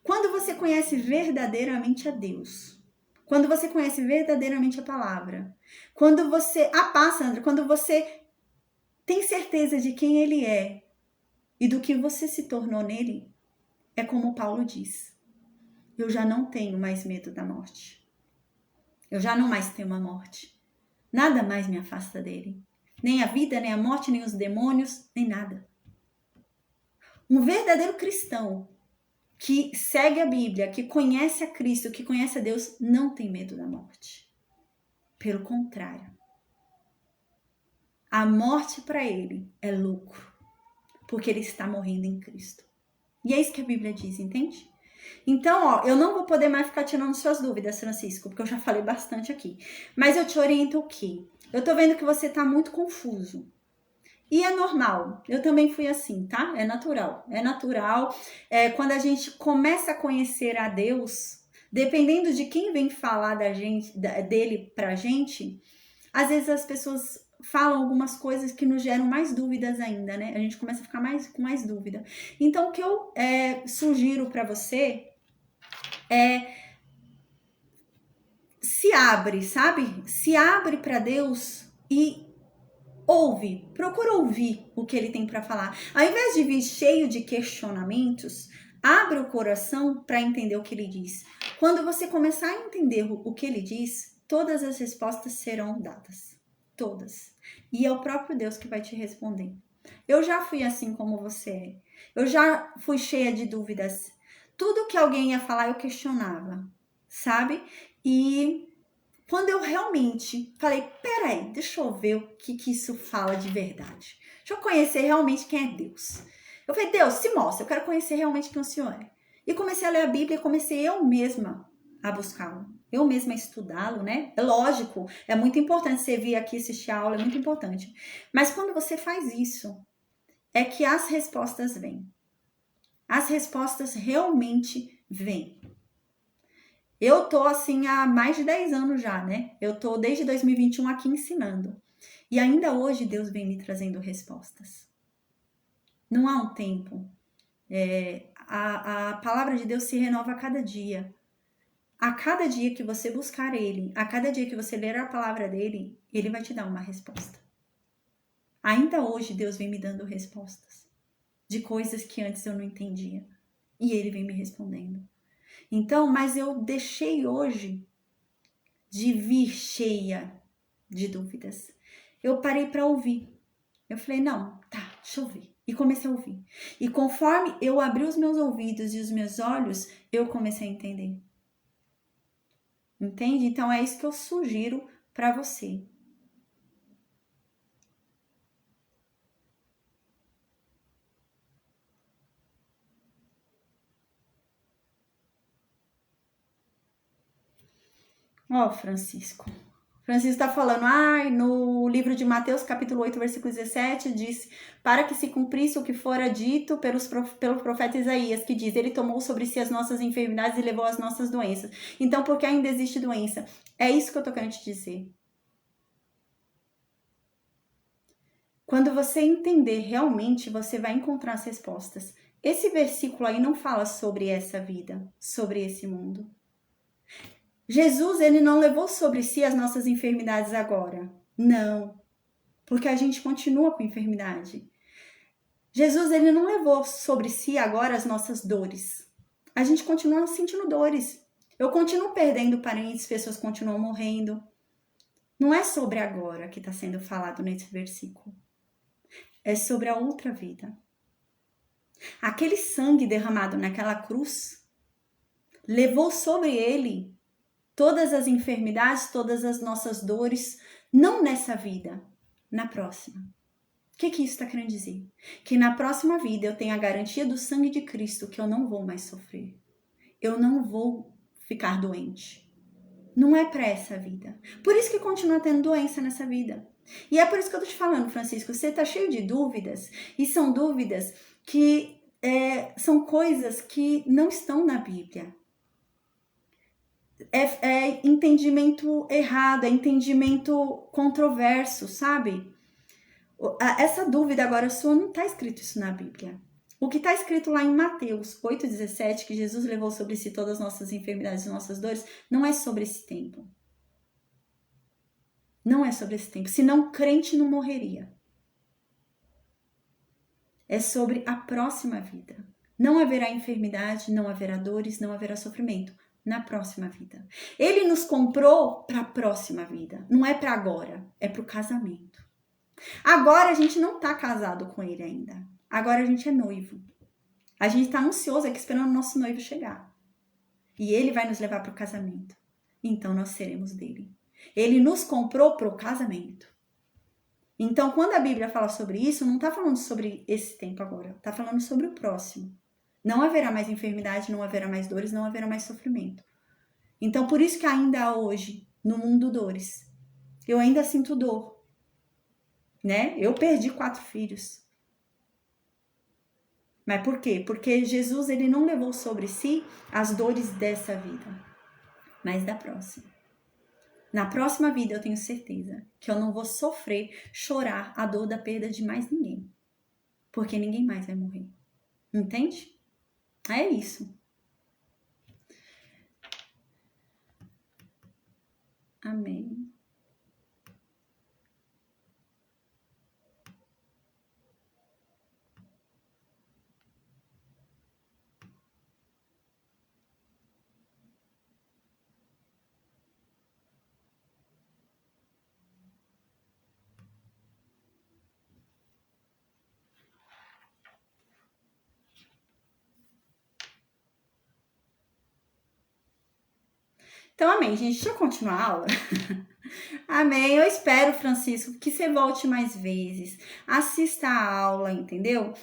Quando você conhece verdadeiramente a Deus, quando você conhece verdadeiramente a palavra, quando você... Sandra, quando você tem certeza de quem Ele é e do que você se tornou nele, é como Paulo diz, eu já não tenho mais medo da morte. Eu já não mais temo a morte. Nada mais me afasta dele. Nem a vida, nem a morte, nem os demônios, nem nada. Um verdadeiro cristão que segue a Bíblia, que conhece a Cristo, que conhece a Deus, não tem medo da morte. Pelo contrário. A morte para ele é lucro, porque ele está morrendo em Cristo. E é isso que a Bíblia diz, entende? Então, ó, eu não vou poder mais ficar tirando suas dúvidas, Francisco, porque eu já falei bastante aqui. Mas eu te oriento o quê? Eu tô vendo que você tá muito confuso. E é normal, eu também fui assim, tá? É natural, é natural. Quando a gente começa a conhecer a Deus, dependendo de quem vem falar dele pra gente, às vezes as pessoas falam algumas coisas que nos geram mais dúvidas ainda, né? A gente começa a ficar com mais dúvida. Então, o que eu sugiro pra você é se abre, sabe? Se abre pra Deus e ouve, procura ouvir o que ele tem para falar. Ao invés de vir cheio de questionamentos, abre o coração para entender o que ele diz. Quando você começar a entender o que ele diz, todas as respostas serão dadas. Todas. E é o próprio Deus que vai te responder. Eu já fui assim como você é. Eu já fui cheia de dúvidas. Tudo que alguém ia falar, eu questionava, sabe? E quando eu realmente falei, peraí, deixa eu ver o que isso fala de verdade. Deixa eu conhecer realmente quem é Deus. Eu falei, Deus, se mostra, eu quero conhecer realmente quem o Senhor é. E comecei a ler a Bíblia e comecei eu mesma a buscá-lo. Eu mesma a estudá-lo, né? É lógico, é muito importante você vir aqui assistir a aula, é muito importante. Mas quando você faz isso, é que as respostas vêm. As respostas realmente vêm. Eu tô assim há mais de 10 anos já, né? Eu tô desde 2021 aqui ensinando. E ainda hoje Deus vem me trazendo respostas. Não há um tempo. A palavra de Deus se renova a cada dia. A cada dia que você buscar Ele, a cada dia que você ler a palavra dele, Ele vai te dar uma resposta. Ainda hoje Deus vem me dando respostas de coisas que antes eu não entendia. E Ele vem me respondendo. Então, mas eu deixei hoje de vir cheia de dúvidas. Eu parei para ouvir. Eu falei, não, tá, deixa eu ver. E comecei a ouvir. E conforme eu abri os meus ouvidos e os meus olhos, eu comecei a entender. Entende? Então é isso que eu sugiro para você. Ó, Francisco está falando, no livro de Mateus, capítulo 8, versículo 17, diz, para que se cumprisse o que fora dito pelo profeta Isaías, que diz, ele tomou sobre si as nossas enfermidades e levou as nossas doenças. Então, porque ainda existe doença? É isso que eu tô querendo te dizer. Quando você entender realmente, você vai encontrar as respostas. Esse versículo aí não fala sobre essa vida, sobre esse mundo. Jesus, ele não levou sobre si as nossas enfermidades agora. Não, porque a gente continua com enfermidade. Jesus, ele não levou sobre si agora as nossas dores. A gente continua sentindo dores. Eu continuo perdendo parentes, pessoas continuam morrendo. Não é sobre agora que está sendo falado nesse versículo. É sobre a outra vida. Aquele sangue derramado naquela cruz levou sobre ele todas as enfermidades, todas as nossas dores, não nessa vida, na próxima. O que isso está querendo dizer? Que na próxima vida eu tenho a garantia do sangue de Cristo que eu não vou mais sofrer. Eu não vou ficar doente. Não é para essa vida. Por isso que continua tendo doença nessa vida. E é por isso que eu tô te falando, Francisco, você tá cheio de dúvidas, e são dúvidas que são coisas que não estão na Bíblia. É entendimento errado, é entendimento controverso, sabe? Essa dúvida agora sua, não está escrito isso na Bíblia. O que está escrito lá em Mateus 8,17, que Jesus levou sobre si todas as nossas enfermidades e nossas dores, não é sobre esse tempo. Não é sobre esse tempo. Senão, crente não morreria. É sobre a próxima vida. Não haverá enfermidade, não haverá dores, não haverá sofrimento. Na próxima vida. Ele nos comprou para a próxima vida. Não é para agora, é para o casamento. Agora a gente não está casado com ele ainda. Agora a gente é noivo. A gente está ansioso aqui esperando o nosso noivo chegar. E ele vai nos levar para o casamento. Então nós seremos dele. Ele nos comprou para o casamento. Então, quando a Bíblia fala sobre isso, não está falando sobre esse tempo agora. Está falando sobre o próximo. Não haverá mais enfermidade, não haverá mais dores, não haverá mais sofrimento. Então, por isso que ainda hoje, no mundo dores, eu ainda sinto dor. Né? Eu perdi 4 filhos. Mas por quê? Porque Jesus, ele não levou sobre si as dores dessa vida, mas da próxima. Na próxima vida eu tenho certeza que eu não vou sofrer, chorar a dor da perda de mais ninguém. Porque ninguém mais vai morrer. Entende? É isso. Amém. Então, amém, gente. Deixa eu continuar a aula. Amém. Eu espero, Francisco, que você volte mais vezes. Assista a aula, entendeu?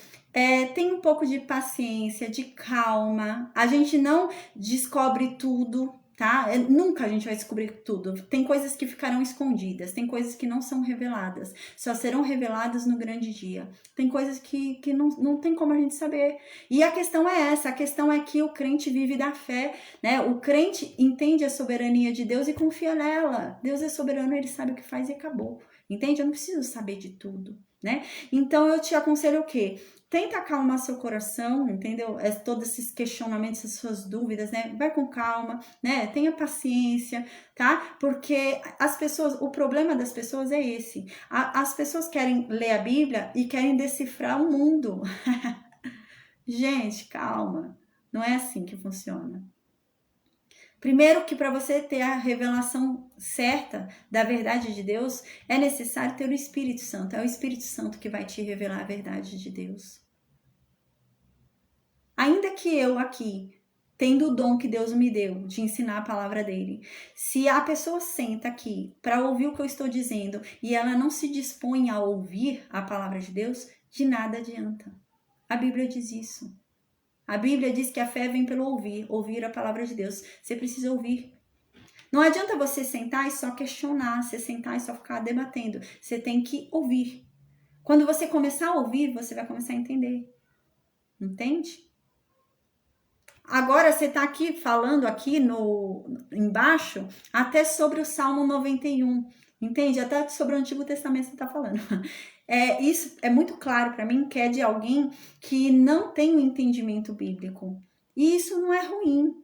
Tenha um pouco de paciência, de calma. A gente não descobre tudo, tá? Nunca a gente vai descobrir tudo. Tem coisas que ficarão escondidas, tem coisas que não são reveladas. Só serão reveladas no grande dia. Tem coisas que não tem como a gente saber. E a questão é essa, a questão é que o crente vive da fé, né? O crente entende a soberania de Deus e confia nela. Deus é soberano, ele sabe o que faz e acabou. Entende? Eu não preciso saber de tudo, né? Então eu te aconselho o quê? Tenta acalmar seu coração, entendeu? Todos esses questionamentos, essas suas dúvidas, né? Vai com calma, né? Tenha paciência, tá? Porque as pessoas, o problema das pessoas é esse. As pessoas querem ler a Bíblia e querem decifrar o mundo. Gente, calma. Não é assim que funciona. Primeiro que para você ter a revelação certa da verdade de Deus, é necessário ter o Espírito Santo. É o Espírito Santo que vai te revelar a verdade de Deus. Ainda que eu aqui, tendo o dom que Deus me deu de ensinar a palavra dele, se a pessoa senta aqui para ouvir o que eu estou dizendo e ela não se dispõe a ouvir a palavra de Deus, de nada adianta. A Bíblia diz isso. A Bíblia diz que a fé vem pelo ouvir a palavra de Deus. Você precisa ouvir. Não adianta você sentar e só questionar, você sentar e só ficar debatendo. Você tem que ouvir. Quando você começar a ouvir, você vai começar a entender. Entende? Agora você está aqui falando aqui embaixo até sobre o Salmo 91. Entende? Até sobre o Antigo Testamento você está falando. Isso é muito claro para mim que é de alguém que não tem um entendimento bíblico. E isso não é ruim.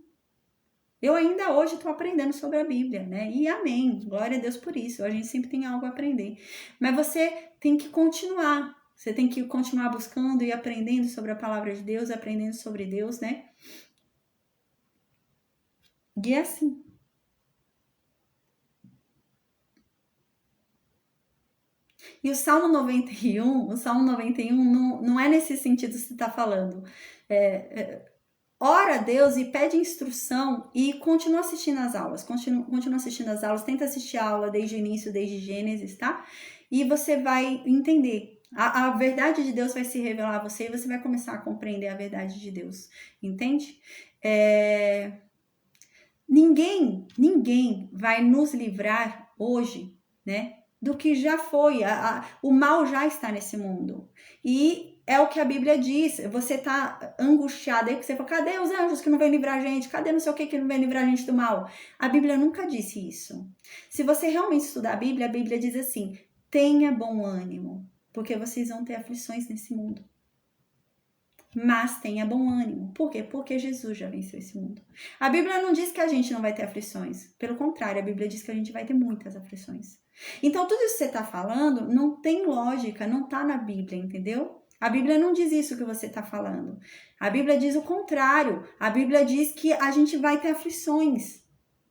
Eu ainda hoje estou aprendendo sobre a Bíblia, né? E amém. Glória a Deus por isso. A gente sempre tem algo a aprender. Mas você tem que continuar. Você tem que continuar buscando e aprendendo sobre a palavra de Deus, aprendendo sobre Deus, né? E é assim. E o Salmo 91 não é nesse sentido que você está falando. Ora a Deus e pede instrução e continua assistindo as aulas. Continua assistindo as aulas, tenta assistir a aula desde o início, desde Gênesis, tá? E você vai entender. A verdade de Deus vai se revelar a você e você vai começar a compreender a verdade de Deus. Entende? Ninguém vai nos livrar hoje, né? Do que já foi. O mal já está nesse mundo. E é o que a Bíblia diz. Você tá angustiado aí, que você fala, cadê os anjos que não vêm livrar a gente? Cadê não sei o que não vem livrar a gente do mal? A Bíblia nunca disse isso. Se você realmente estudar a Bíblia diz assim, tenha bom ânimo, porque vocês vão ter aflições nesse mundo. Mas tenha bom ânimo. Por quê? Porque Jesus já venceu esse mundo. A Bíblia não diz que a gente não vai ter aflições. Pelo contrário, a Bíblia diz que a gente vai ter muitas aflições. Então, tudo isso que você está falando não tem lógica, não está na Bíblia, entendeu? A Bíblia não diz isso que você está falando. A Bíblia diz o contrário. A Bíblia diz que a gente vai ter aflições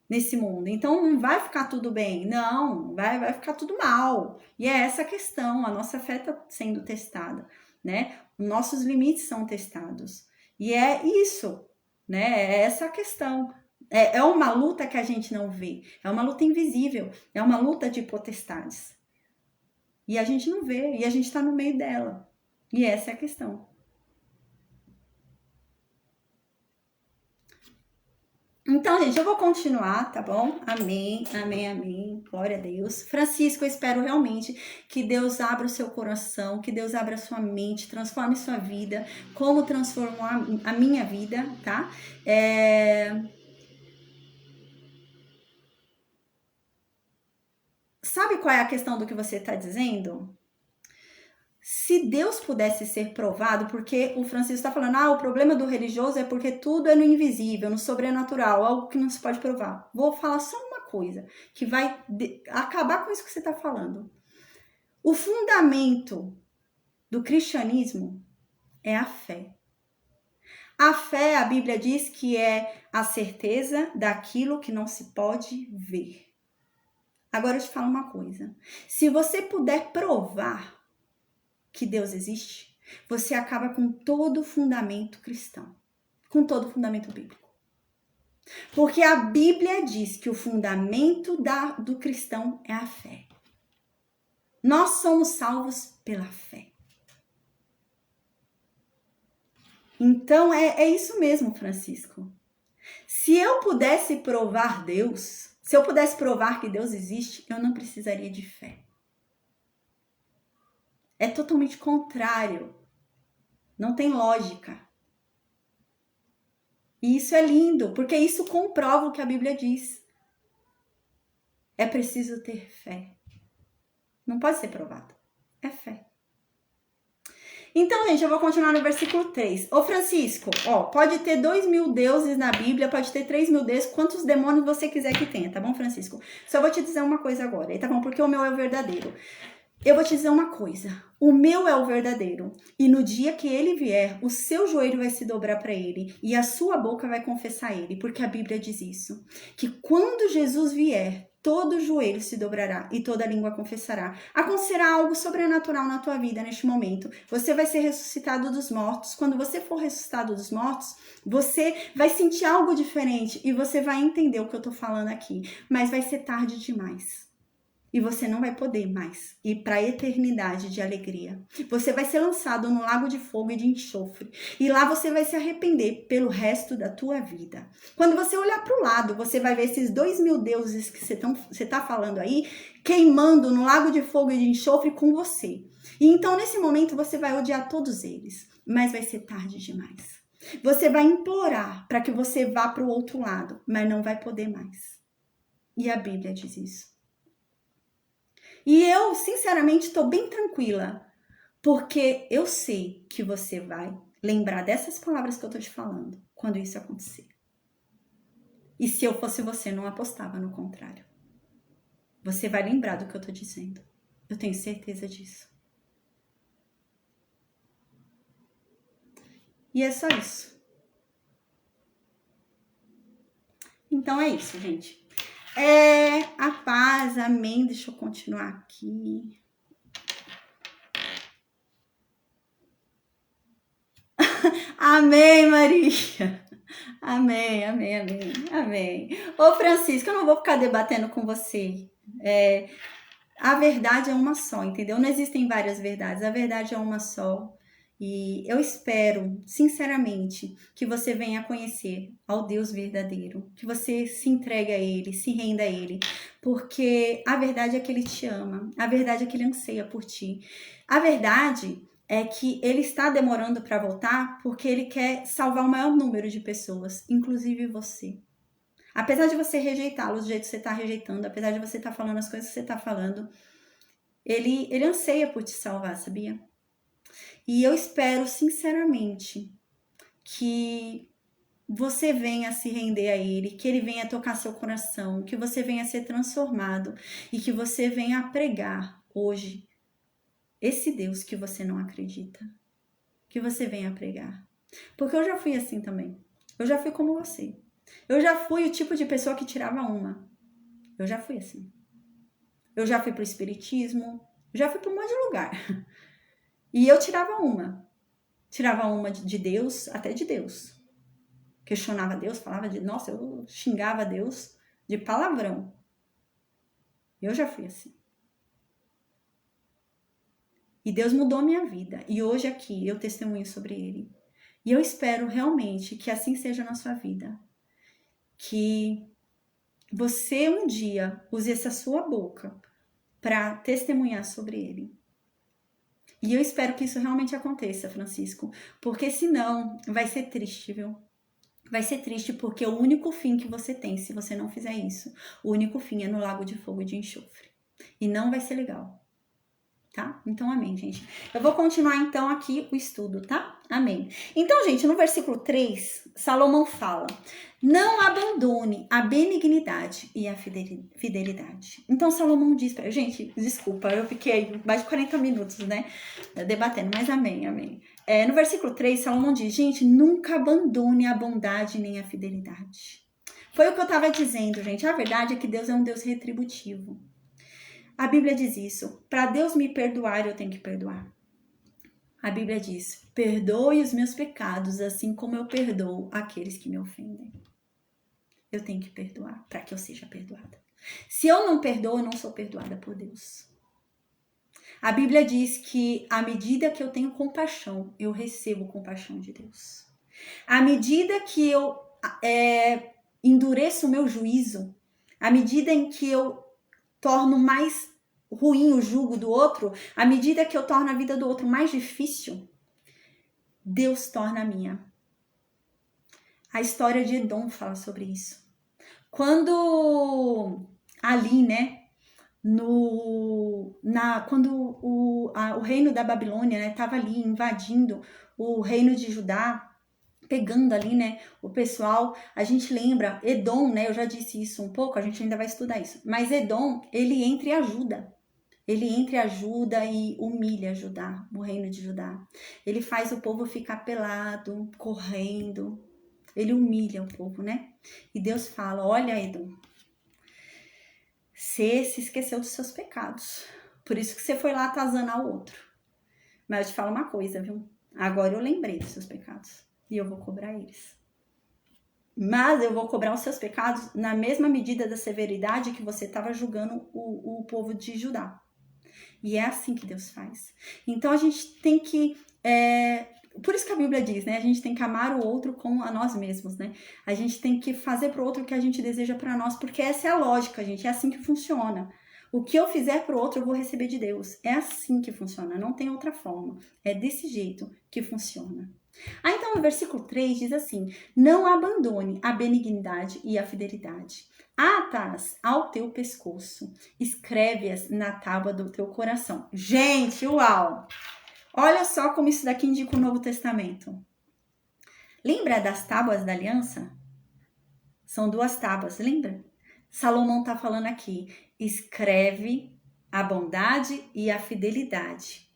nesse mundo. Então, não vai ficar tudo bem. Não, vai ficar tudo mal. E é essa a questão. A nossa fé está sendo testada, né? Nossos limites são testados. E é isso, né? É essa a questão. É uma luta que a gente não vê. É uma luta invisível. É uma luta de potestades. E a gente não vê. E a gente está no meio dela. E essa é a questão. Então, gente, eu vou continuar, tá bom? Amém, amém, amém. Glória a Deus. Francisco, eu espero realmente que Deus abra o seu coração, que Deus abra a sua mente, transforme sua vida, como transformou a minha vida, tá? Sabe qual é a questão do que você está dizendo? Se Deus pudesse ser provado, porque o Francisco está falando, o problema do religioso é porque tudo é no invisível, no sobrenatural, algo que não se pode provar. Vou falar só uma coisa, que vai acabar com isso que você está falando. O fundamento do cristianismo é a fé. A fé, a Bíblia diz que é a certeza daquilo que não se pode ver. Agora eu te falo uma coisa. Se você puder provar que Deus existe, você acaba com todo o fundamento cristão, com todo o fundamento bíblico. Porque a Bíblia diz que o fundamento do cristão é a fé. Nós somos salvos pela fé. Então é isso mesmo, Francisco. Se eu pudesse provar Deus, se eu pudesse provar que Deus existe, eu não precisaria de fé. É totalmente contrário. Não tem lógica. E isso é lindo, porque isso comprova o que a Bíblia diz. É preciso ter fé. Não pode ser provado. É fé. Então, gente, eu vou continuar no versículo 3. Ô, Francisco, pode ter 2.000 deuses na Bíblia, pode ter 3.000 deuses, quantos demônios você quiser que tenha, tá bom, Francisco? Só vou te dizer uma coisa agora, tá bom? Porque o meu é o verdadeiro. Eu vou te dizer uma coisa, o meu é o verdadeiro, e no dia que ele vier, o seu joelho vai se dobrar para ele, e a sua boca vai confessar ele, porque a Bíblia diz isso, que quando Jesus vier, todo joelho se dobrará e toda língua confessará. Acontecerá algo sobrenatural na tua vida neste momento. Você vai ser ressuscitado dos mortos. Quando você for ressuscitado dos mortos, você vai sentir algo diferente e você vai entender o que eu tô falando aqui, mas vai ser tarde demais. E você não vai poder mais ir para a eternidade de alegria. Você vai ser lançado no lago de fogo e de enxofre. E lá você vai se arrepender pelo resto da tua vida. Quando você olhar para o lado, você vai ver esses 2.000 deuses que você está falando aí, queimando no lago de fogo e de enxofre com você. E então, nesse momento, você vai odiar todos eles. Mas vai ser tarde demais. Você vai implorar para que você vá para o outro lado, mas não vai poder mais. E a Bíblia diz isso. E eu, sinceramente, estou bem tranquila, porque eu sei que você vai lembrar dessas palavras que eu estou te falando quando isso acontecer. E se eu fosse você, não apostava no contrário. Você vai lembrar do que eu estou dizendo. Eu tenho certeza disso. E é só isso. Então é isso, gente. A paz, amém. Deixa eu continuar aqui. Amém, Maria. Amém, amém, amém, amém. Ô, Francisco, eu não vou ficar debatendo com você. A verdade é uma só, entendeu? Não existem várias verdades. A verdade é uma só. E eu espero, sinceramente, que você venha conhecer ao Deus verdadeiro, que você se entregue a Ele, se renda a Ele, porque a verdade é que Ele te ama, a verdade é que Ele anseia por ti. A verdade é que Ele está demorando para voltar porque Ele quer salvar o maior número de pessoas, inclusive você. Apesar de você rejeitá-lo do jeito que você está rejeitando, apesar de você estar falando as coisas que você está falando, Ele anseia por te salvar, sabia? E eu espero sinceramente que você venha se render a Ele, que Ele venha tocar seu coração, que você venha ser transformado e que você venha pregar hoje esse Deus que você não acredita. Que você venha pregar. Porque eu já fui assim também. Eu já fui como você. Eu já fui o tipo de pessoa que tirava uma. Eu já fui assim. Eu já fui pro espiritismo, já fui para um monte de lugar. E eu tirava uma. Tirava uma de Deus, até de Deus. Questionava Deus, falava de... Nossa, eu xingava Deus de palavrão. Eu já fui assim. E Deus mudou a minha vida. E hoje aqui eu testemunho sobre Ele. E eu espero realmente que assim seja na sua vida. Que você um dia use essa sua boca para testemunhar sobre Ele. E eu espero que isso realmente aconteça, Francisco. Porque senão vai ser triste, viu? Vai ser triste porque o único fim que você tem, se você não fizer isso, o único fim é no lago de fogo e de enxofre. E não vai ser legal. Tá? Então, amém, gente. Eu vou continuar, então, aqui o estudo, tá? Amém. Então, gente, no versículo 3, Salomão fala: não abandone a benignidade e a fidelidade. Então, Salomão diz pra... Gente, desculpa, eu fiquei mais de 40 minutos, né? Debatendo, mas amém, amém. No versículo 3, Salomão diz: gente, nunca abandone a bondade nem a fidelidade. Foi o que eu tava dizendo, gente. A verdade é que Deus é um Deus retributivo. A Bíblia diz isso. Para Deus me perdoar, eu tenho que perdoar. A Bíblia diz: perdoe os meus pecados, assim como eu perdoo aqueles que me ofendem. Eu tenho que perdoar para que eu seja perdoada. Se eu não perdoo, eu não sou perdoada por Deus. A Bíblia diz que à medida que eu tenho compaixão, eu recebo compaixão de Deus. À medida que eu endureço o meu juízo, à medida em que eu torno mais ruim o jugo do outro, à medida que eu torno a vida do outro mais difícil, Deus torna a minha. A história de Edom fala sobre isso. Quando ali, né, quando o reino da Babilônia, né, estava ali invadindo o reino de Judá, pegando ali, né, o pessoal, a gente lembra, Edom, né, eu já disse isso um pouco, a gente ainda vai estudar isso, mas Edom, ele entra e ajuda. Ele entra e ajuda e humilha Judá, o reino de Judá. Ele faz o povo ficar pelado, correndo. Ele humilha o povo, né? E Deus fala: olha, Edom, você se esqueceu dos seus pecados. Por isso que você foi lá atazanar o outro. Mas eu te falo uma coisa, viu? Agora eu lembrei dos seus pecados. E eu vou cobrar eles. Mas eu vou cobrar os seus pecados na mesma medida da severidade que você estava julgando o povo de Judá. E é assim que Deus faz. Então a gente tem que... por isso que a Bíblia diz, né? A gente tem que amar o outro como a nós mesmos, né? A gente tem que fazer pro outro o que a gente deseja para nós, porque essa é a lógica, gente. É assim que funciona. O que eu fizer pro outro, eu vou receber de Deus. É assim que funciona, não tem outra forma. É desse jeito que funciona. Então, no versículo 3 diz assim: não abandone a benignidade e a fidelidade. Ata-as ao teu pescoço, escreve-as na tábua do teu coração. Gente, uau! Olha só como isso daqui indica o Novo Testamento. Lembra das tábuas da aliança? São 2 tábuas, lembra? Salomão está falando aqui: escreve a bondade e a fidelidade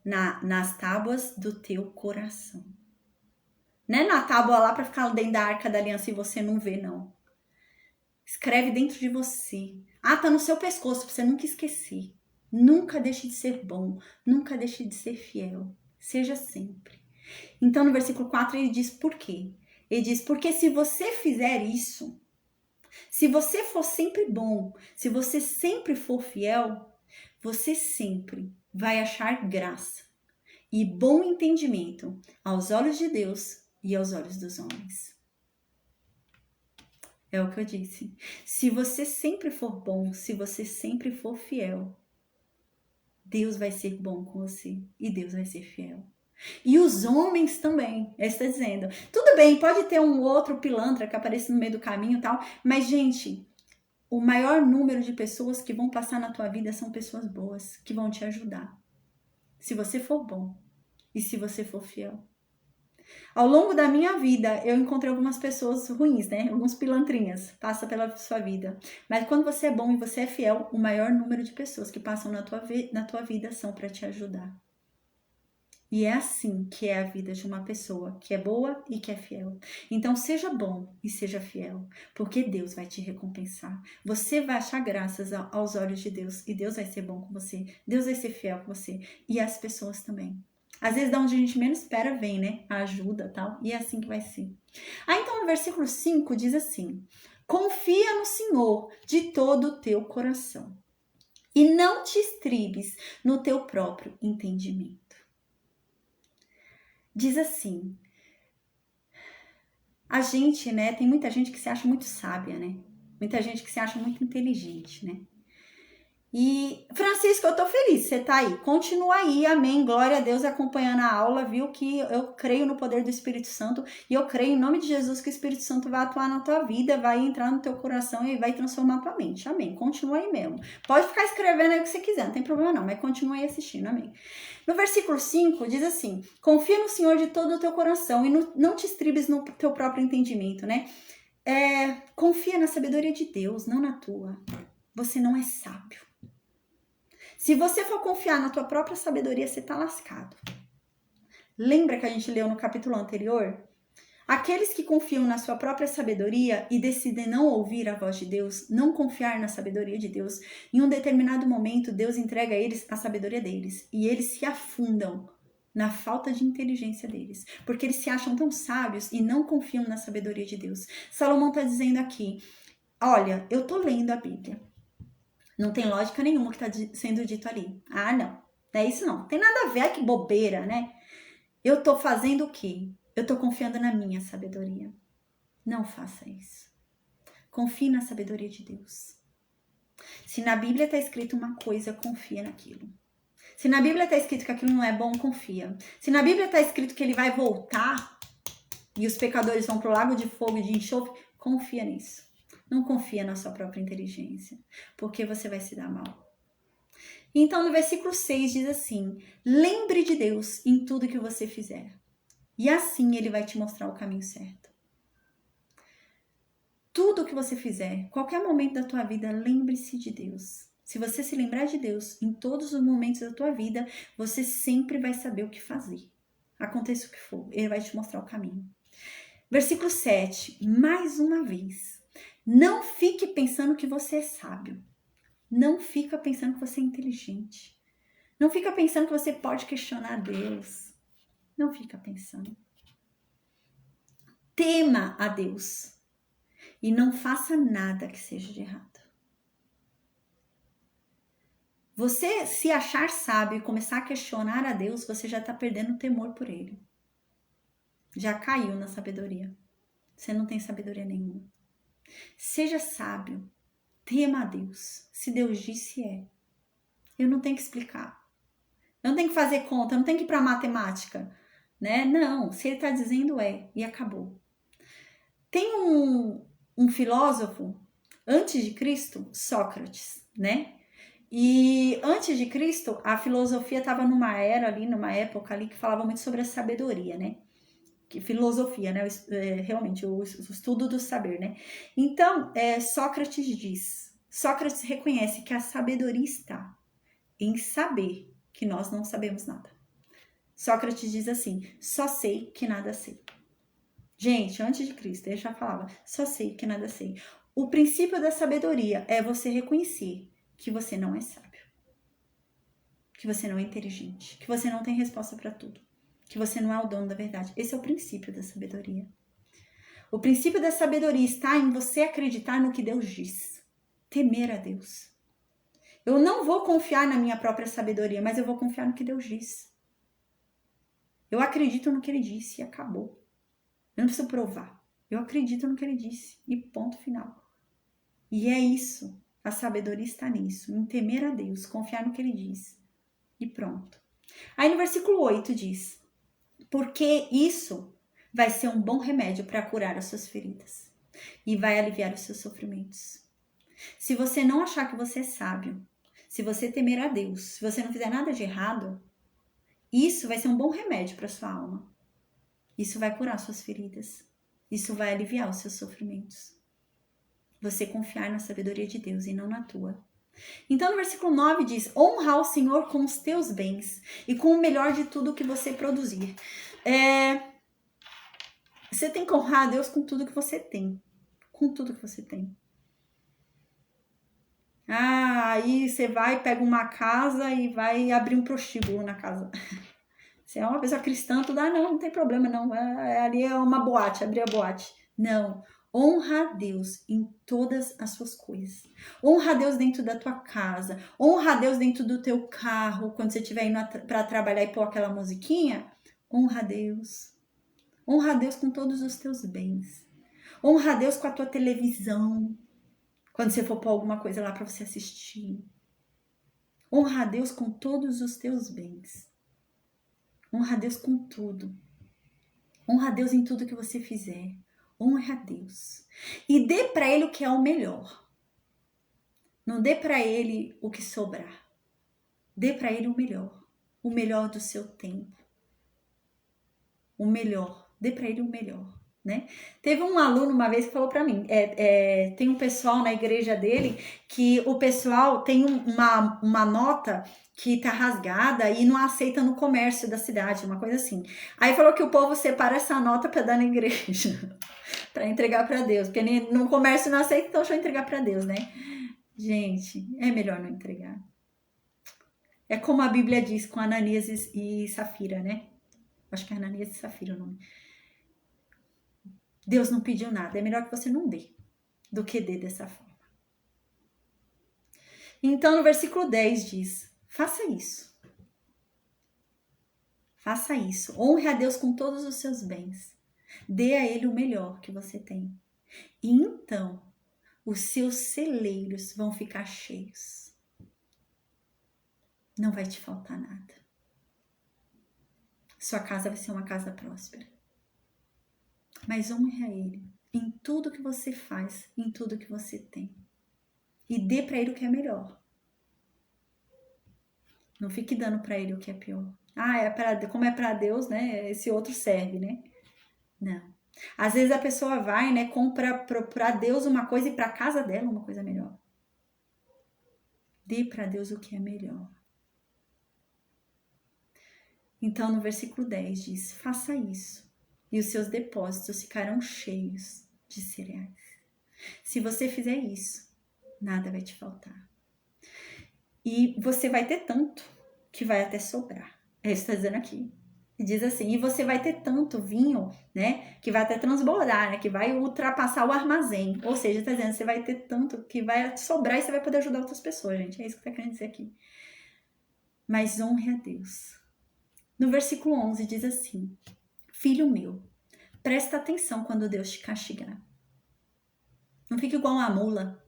nas tábuas do teu coração. Não é na tábua lá para ficar dentro da arca da aliança e você não vê, não. Escreve dentro de você. Tá no seu pescoço para você nunca esquecer. Nunca deixe de ser bom. Nunca deixe de ser fiel. Seja sempre. Então, no versículo 4, ele diz por quê? Ele diz: porque se você fizer isso, se você for sempre bom, se você sempre for fiel, você sempre vai achar graça e bom entendimento aos olhos de Deus e aos olhos dos homens. É o que eu disse. Se você sempre for bom, se você sempre for fiel, Deus vai ser bom com você e Deus vai ser fiel. E os homens também, ele está dizendo. Tudo bem, pode ter um outro pilantra que apareça no meio do caminho e tal, mas, gente, o maior número de pessoas que vão passar na tua vida são pessoas boas, que vão te ajudar. Se você for bom e se você for fiel. Ao longo da minha vida, eu encontrei algumas pessoas ruins, né? Alguns pilantrinhas, passa pela sua vida. Mas quando você é bom e você é fiel, o maior número de pessoas que passam na tua vida são para te ajudar. E é assim que é a vida de uma pessoa que é boa e que é fiel. Então seja bom e seja fiel, porque Deus vai te recompensar. Você vai achar graças aos olhos de Deus e Deus vai ser bom com você. Deus vai ser fiel com você e as pessoas também. Às vezes, da onde a gente menos espera, vem, né? A ajuda e tal. E é assim que vai ser. Então, no versículo 5 diz assim: confia no Senhor de todo o teu coração e não te estribes no teu próprio entendimento. Diz assim: a gente, né? Tem muita gente que se acha muito sábia, né? Muita gente que se acha muito inteligente, né? E, Francisco, eu tô feliz, você tá aí. Continua aí, amém. Glória a Deus, acompanhando a aula, viu? Que eu creio no poder do Espírito Santo e eu creio em nome de Jesus que o Espírito Santo vai atuar na tua vida, vai entrar no teu coração e vai transformar a tua mente, amém. Continua aí mesmo. Pode ficar escrevendo aí o que você quiser, não tem problema não, mas continua aí assistindo, amém. No versículo 5 diz assim: confia no Senhor de todo o teu coração e não te estribes no teu próprio entendimento, né? Confia na sabedoria de Deus, não na tua. Você não é sábio. Se você for confiar na tua própria sabedoria, você tá lascado. Lembra que a gente leu no capítulo anterior? Aqueles que confiam na sua própria sabedoria e decidem não ouvir a voz de Deus, não confiar na sabedoria de Deus, em um determinado momento Deus entrega a eles a sabedoria deles e eles se afundam na falta de inteligência deles, porque eles se acham tão sábios e não confiam na sabedoria de Deus. Salomão está dizendo aqui: olha, eu tô lendo a Bíblia. Não tem lógica nenhuma que está sendo dito ali. Ah, não. Não é isso não. Tem nada a ver. Ai, que bobeira, né? Eu tô fazendo o quê? Eu tô confiando na minha sabedoria. Não faça isso. Confie na sabedoria de Deus. Se na Bíblia está escrito uma coisa, confia naquilo. Se na Bíblia está escrito que aquilo não é bom, confia. Se na Bíblia está escrito que ele vai voltar e os pecadores vão pro lago de fogo e de enxofre, confia nisso. Não confia na sua própria inteligência, porque você vai se dar mal. Então, no versículo 6 diz assim: lembre de Deus em tudo que você fizer, e assim ele vai te mostrar o caminho certo. Tudo que você fizer, qualquer momento da tua vida, lembre-se de Deus. Se você se lembrar de Deus em todos os momentos da tua vida, você sempre vai saber o que fazer. Aconteça o que for, ele vai te mostrar o caminho. Versículo 7, mais uma vez. Não fique pensando que você é sábio. Não fica pensando que você é inteligente. Não fica pensando que você pode questionar Deus. Não fica pensando. Tema a Deus. E não faça nada que seja de errado. Você se achar sábio e começar a questionar a Deus, você já está perdendo o temor por Ele. Já caiu na sabedoria. Você não tem sabedoria nenhuma. Seja sábio, tema a Deus. Se Deus disse, é. Eu não tenho que explicar. Eu não tenho que fazer conta, eu não tenho que ir para matemática, né? Não, se ele está dizendo, é, e acabou. Tem um filósofo, antes de Cristo, Sócrates, né? E antes de Cristo, a filosofia estava numa época ali que falava muito sobre a sabedoria, né? Que filosofia, né? Realmente, o estudo do saber, né? Então, Sócrates reconhece que a sabedoria está em saber que nós não sabemos nada. Sócrates diz assim: só sei que nada sei. Gente, antes de Cristo, ele já falava: só sei que nada sei. O princípio da sabedoria é você reconhecer que você não é sábio, que você não é inteligente, que você não tem resposta para tudo, que você não é o dono da verdade. Esse é o princípio da sabedoria. O princípio da sabedoria está em você acreditar no que Deus diz, temer a Deus. Eu não vou confiar na minha própria sabedoria, mas eu vou confiar no que Deus diz. Eu acredito no que ele disse e acabou. Eu não preciso provar. Eu acredito no que ele disse e ponto final. E é isso. A sabedoria está nisso, em temer a Deus, confiar no que ele diz e pronto. Aí no versículo 8 diz: porque isso vai ser um bom remédio para curar as suas feridas e vai aliviar os seus sofrimentos. Se você não achar que você é sábio, se você temer a Deus, se você não fizer nada de errado, isso vai ser um bom remédio para sua alma. Isso vai curar suas feridas. Isso vai aliviar os seus sofrimentos. Você confiar na sabedoria de Deus e não na tua. Então, no versículo 9 diz: honra ao Senhor com os teus bens e com o melhor de tudo que você produzir. Você tem que honrar a Deus com tudo que você tem. Com tudo que você tem. Aí você vai, pega uma casa e vai abrir um prostíbulo na casa. Você é uma pessoa cristã, tudo, não tem problema, não. Ali é uma boate, abrir a boate. Não. Honra a Deus em todas as suas coisas. Honra a Deus dentro da tua casa. Honra a Deus dentro do teu carro, quando você estiver indo para trabalhar e pôr aquela musiquinha. Honra a Deus. Honra a Deus com todos os teus bens. Honra a Deus com a tua televisão, quando você for pôr alguma coisa lá para você assistir. Honra a Deus com todos os teus bens. Honra a Deus com tudo. Honra a Deus em tudo que você fizer. Honra a Deus. E dê para Ele o que é o melhor. Não dê para Ele o que sobrar. Dê para Ele o melhor. O melhor do seu tempo. O melhor. Dê para Ele o melhor. Né? Teve um aluno uma vez que falou para mim, tem um pessoal na igreja dele que o pessoal tem uma nota que tá rasgada e não aceita no comércio da cidade, uma coisa assim. Aí falou que o povo separa essa nota para dar na igreja, para entregar para Deus, porque no comércio não aceita, então deixa eu entregar para Deus, né? Gente, é melhor não entregar. É como a Bíblia diz com Ananias e Safira, né? Acho que é Ananias e Safira o nome. Deus não pediu nada, é melhor que você não dê do que dê dessa forma. Então, no versículo 10 diz: faça isso. Faça isso. Honre a Deus com todos os seus bens. Dê a Ele o melhor que você tem. E então, os seus celeiros vão ficar cheios. Não vai te faltar nada. Sua casa vai ser uma casa próspera. Mas honre a Ele em tudo que você faz, em tudo que você tem. E dê para Ele o que é melhor. Não fique dando para Ele o que é pior. Como é para Deus, né? Esse outro serve, né? Não. Às vezes a pessoa vai, né? Compra para Deus uma coisa e para casa dela uma coisa melhor. Dê para Deus o que é melhor. Então, no versículo 10 diz: faça isso. E os seus depósitos ficarão cheios de cereais. Se você fizer isso, nada vai te faltar. E você vai ter tanto que vai até sobrar. É isso que está dizendo aqui. E diz assim, e você vai ter tanto vinho, né, que vai até transbordar, né, que vai ultrapassar o armazém. Ou seja, está dizendo, você vai ter tanto que vai sobrar e você vai poder ajudar outras pessoas, gente. É isso que está querendo dizer aqui. Mas honre a Deus. No versículo 11 diz assim: filho meu, presta atenção quando Deus te castigar. Não fique igual uma mula,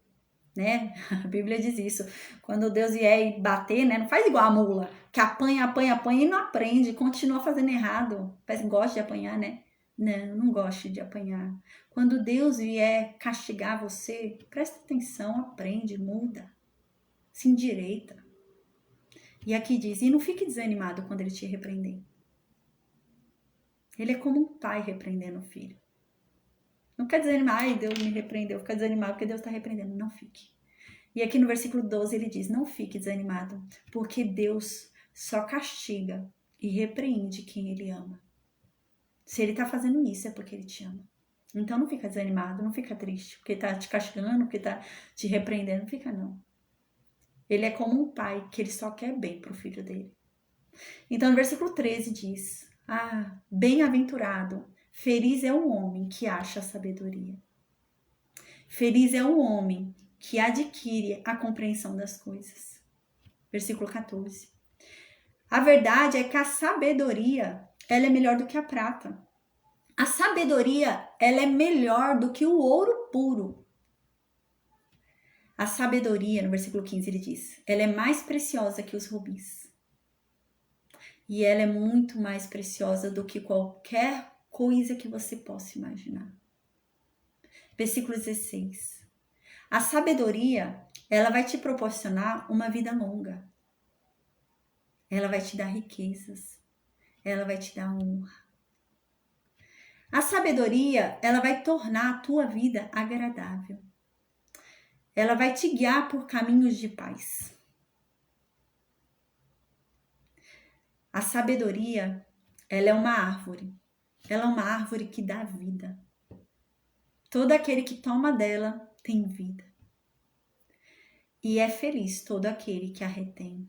né? A Bíblia diz isso. Quando Deus vier bater, né? Não faz igual a mula, que apanha e não aprende, continua fazendo errado. Gosta de apanhar, né? Não gosto de apanhar. Quando Deus vier castigar você, presta atenção, aprende, muda, se endireita. E aqui diz, e não fique desanimado quando Ele te repreender. Ele é como um pai repreendendo o filho. Não quer desanimar, Deus me repreendeu, fica desanimado porque Deus está repreendendo. Não fique. E aqui no versículo 12 ele diz, não fique desanimado, porque Deus só castiga e repreende quem Ele ama. Se Ele está fazendo isso, é porque Ele te ama. Então não fica desanimado, não fica triste, porque está te castigando, porque está te repreendendo, não fica não. Ele é como um pai, que Ele só quer bem para o filho dele. Então no versículo 13 diz, bem-aventurado, feliz é o homem que acha a sabedoria. Feliz é o homem que adquire a compreensão das coisas. Versículo 14. A verdade é que a sabedoria, ela é melhor do que a prata. A sabedoria, ela é melhor do que o ouro puro. A sabedoria, no versículo 15 ele diz, ela é mais preciosa que os rubis. E ela é muito mais preciosa do que qualquer coisa que você possa imaginar. Versículo 16. A sabedoria, ela vai te proporcionar uma vida longa. Ela vai te dar riquezas. Ela vai te dar honra. A sabedoria, ela vai tornar a tua vida agradável. Ela vai te guiar por caminhos de paz. A sabedoria, ela é uma árvore. Ela é uma árvore que dá vida. Todo aquele que toma dela tem vida. E é feliz todo aquele que a retém.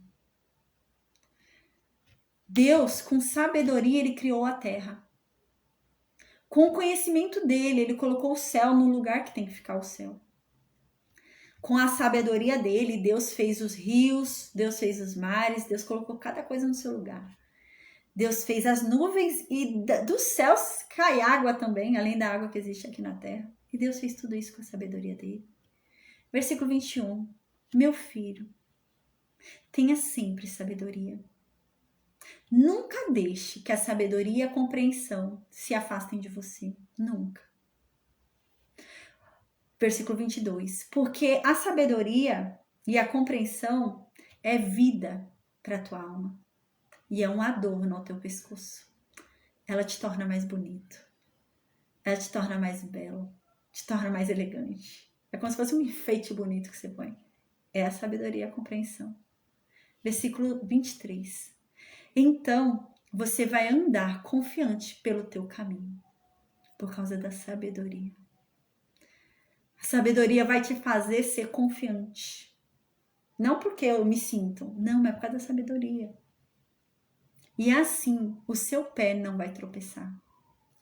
Deus, com sabedoria, ele criou a terra. Com o conhecimento dele, ele colocou o céu no lugar que tem que ficar o céu. Com a sabedoria dele, Deus fez os rios, Deus fez os mares, Deus colocou cada coisa no seu lugar. Deus fez as nuvens e dos céus cai água também, além da água que existe aqui na terra. E Deus fez tudo isso com a sabedoria dele. Versículo 21. Meu filho, tenha sempre sabedoria. Nunca deixe que a sabedoria e a compreensão se afastem de você. Nunca. Versículo 22. Porque a sabedoria e a compreensão é vida para a tua alma. E é um adorno ao teu pescoço. Ela te torna mais bonito. Ela te torna mais belo. Te torna mais elegante. É como se fosse um enfeite bonito que você põe. É a sabedoria e a compreensão. Versículo 23. Então, você vai andar confiante pelo teu caminho. Por causa da sabedoria. A sabedoria vai te fazer ser confiante. Não porque eu me sinto. Não, é por causa da sabedoria. E assim, o seu pé não vai tropeçar.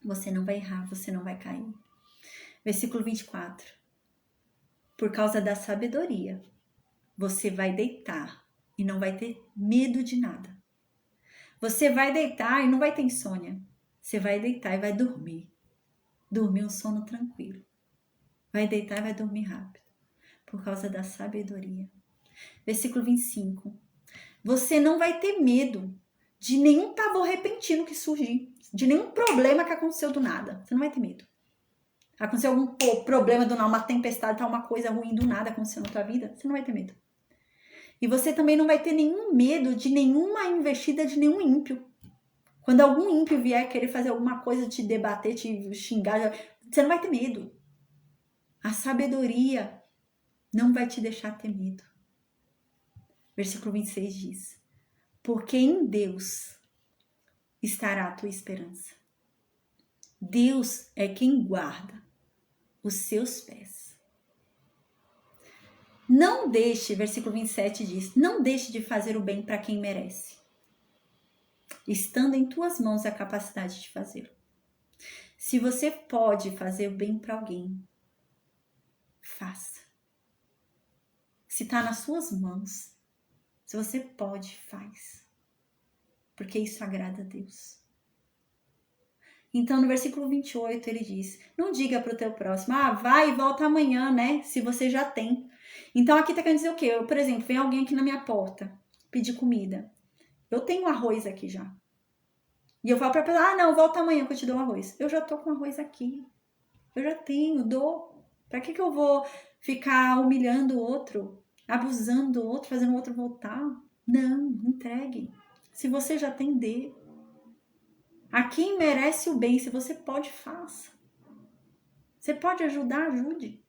Você não vai errar, você não vai cair. Versículo 24. Por causa da sabedoria, você vai deitar e não vai ter medo de nada. Você vai deitar e não vai ter insônia. Você vai deitar e vai dormir. Dormir um sono tranquilo. Vai deitar e vai dormir rápido. Por causa da sabedoria. Versículo 25. Você não vai ter medo de nenhum pavor repentino que surgir. De nenhum problema que aconteceu do nada. Você não vai ter medo. Aconteceu algum problema do nada, uma tempestade, tá, uma coisa ruim do nada aconteceu na tua vida. Você não vai ter medo. E você também não vai ter nenhum medo de nenhuma investida de nenhum ímpio. Quando algum ímpio vier querer fazer alguma coisa, te debater, te xingar, você não vai ter medo. A sabedoria não vai te deixar ter medo. Versículo 26 diz: porque em Deus estará a tua esperança. Deus é quem guarda os seus pés. Não deixe, versículo 27 diz, não deixe de fazer o bem para quem merece, estando em tuas mãos a capacidade de fazê-lo. Se você pode fazer o bem para alguém, faça. Se está nas suas mãos, se você pode, faz. Porque isso agrada a Deus. Então, no versículo 28, ele diz, não diga para o teu próximo, vai e volta amanhã, né? Se você já tem. Então, aqui tá querendo dizer o quê? Eu, por exemplo, vem alguém aqui na minha porta pedir comida. Eu tenho arroz aqui já. E eu falo pra pessoa, não, volta amanhã que eu te dou arroz. Eu já tô com arroz aqui. Eu já tenho, dou. Pra que eu vou ficar humilhando o outro, abusando do outro, fazendo o outro voltar? Não, entregue. Se você já tem, dê. A quem merece o bem, se você pode, faça. Você pode ajudar, ajude.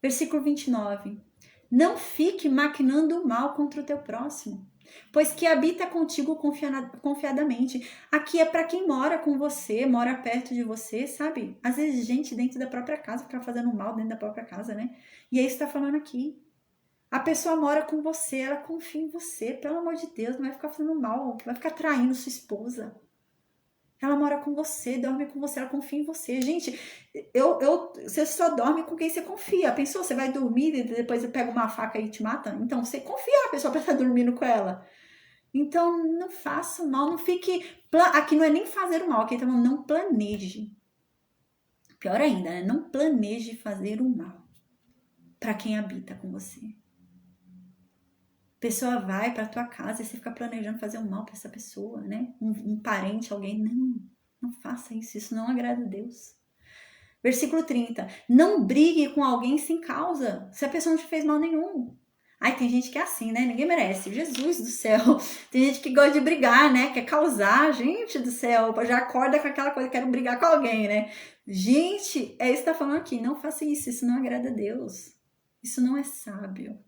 Versículo 29. Não fique maquinando o mal contra o teu próximo, pois que habita contigo confiadamente. Aqui é para quem mora com você, mora perto de você, sabe? Às vezes gente dentro da própria casa fica fazendo mal dentro da própria casa, né? E é isso que está falando aqui. A pessoa mora com você, ela confia em você, pelo amor de Deus, não vai ficar fazendo mal, vai ficar traindo sua esposa. Ela mora com você, dorme com você, ela confia em você. Gente, você só dorme com quem você confia. Pensou? Você vai dormir e depois você pega uma faca e te mata? Então, você confia na pessoa para estar dormindo com ela. Então, não faça mal, não fique... Aqui não é nem fazer o mal, aqui tá falando não planeje. Pior ainda, né? Não planeje fazer o mal para quem habita com você. A pessoa vai para tua casa e você fica planejando fazer um mal para essa pessoa, né? Um parente, alguém. Não faça isso. Isso não agrada a Deus. Versículo 30. Não brigue com alguém sem causa, se a pessoa não te fez mal nenhum. Ai, tem gente que é assim, né? Ninguém merece. Jesus do céu. Tem gente que gosta de brigar, né? Quer causar. Gente do céu. Já acorda com aquela coisa, quero brigar com alguém, né? Gente, é isso que tá falando aqui. Não faça isso. Isso não agrada a Deus. Isso não é sábio.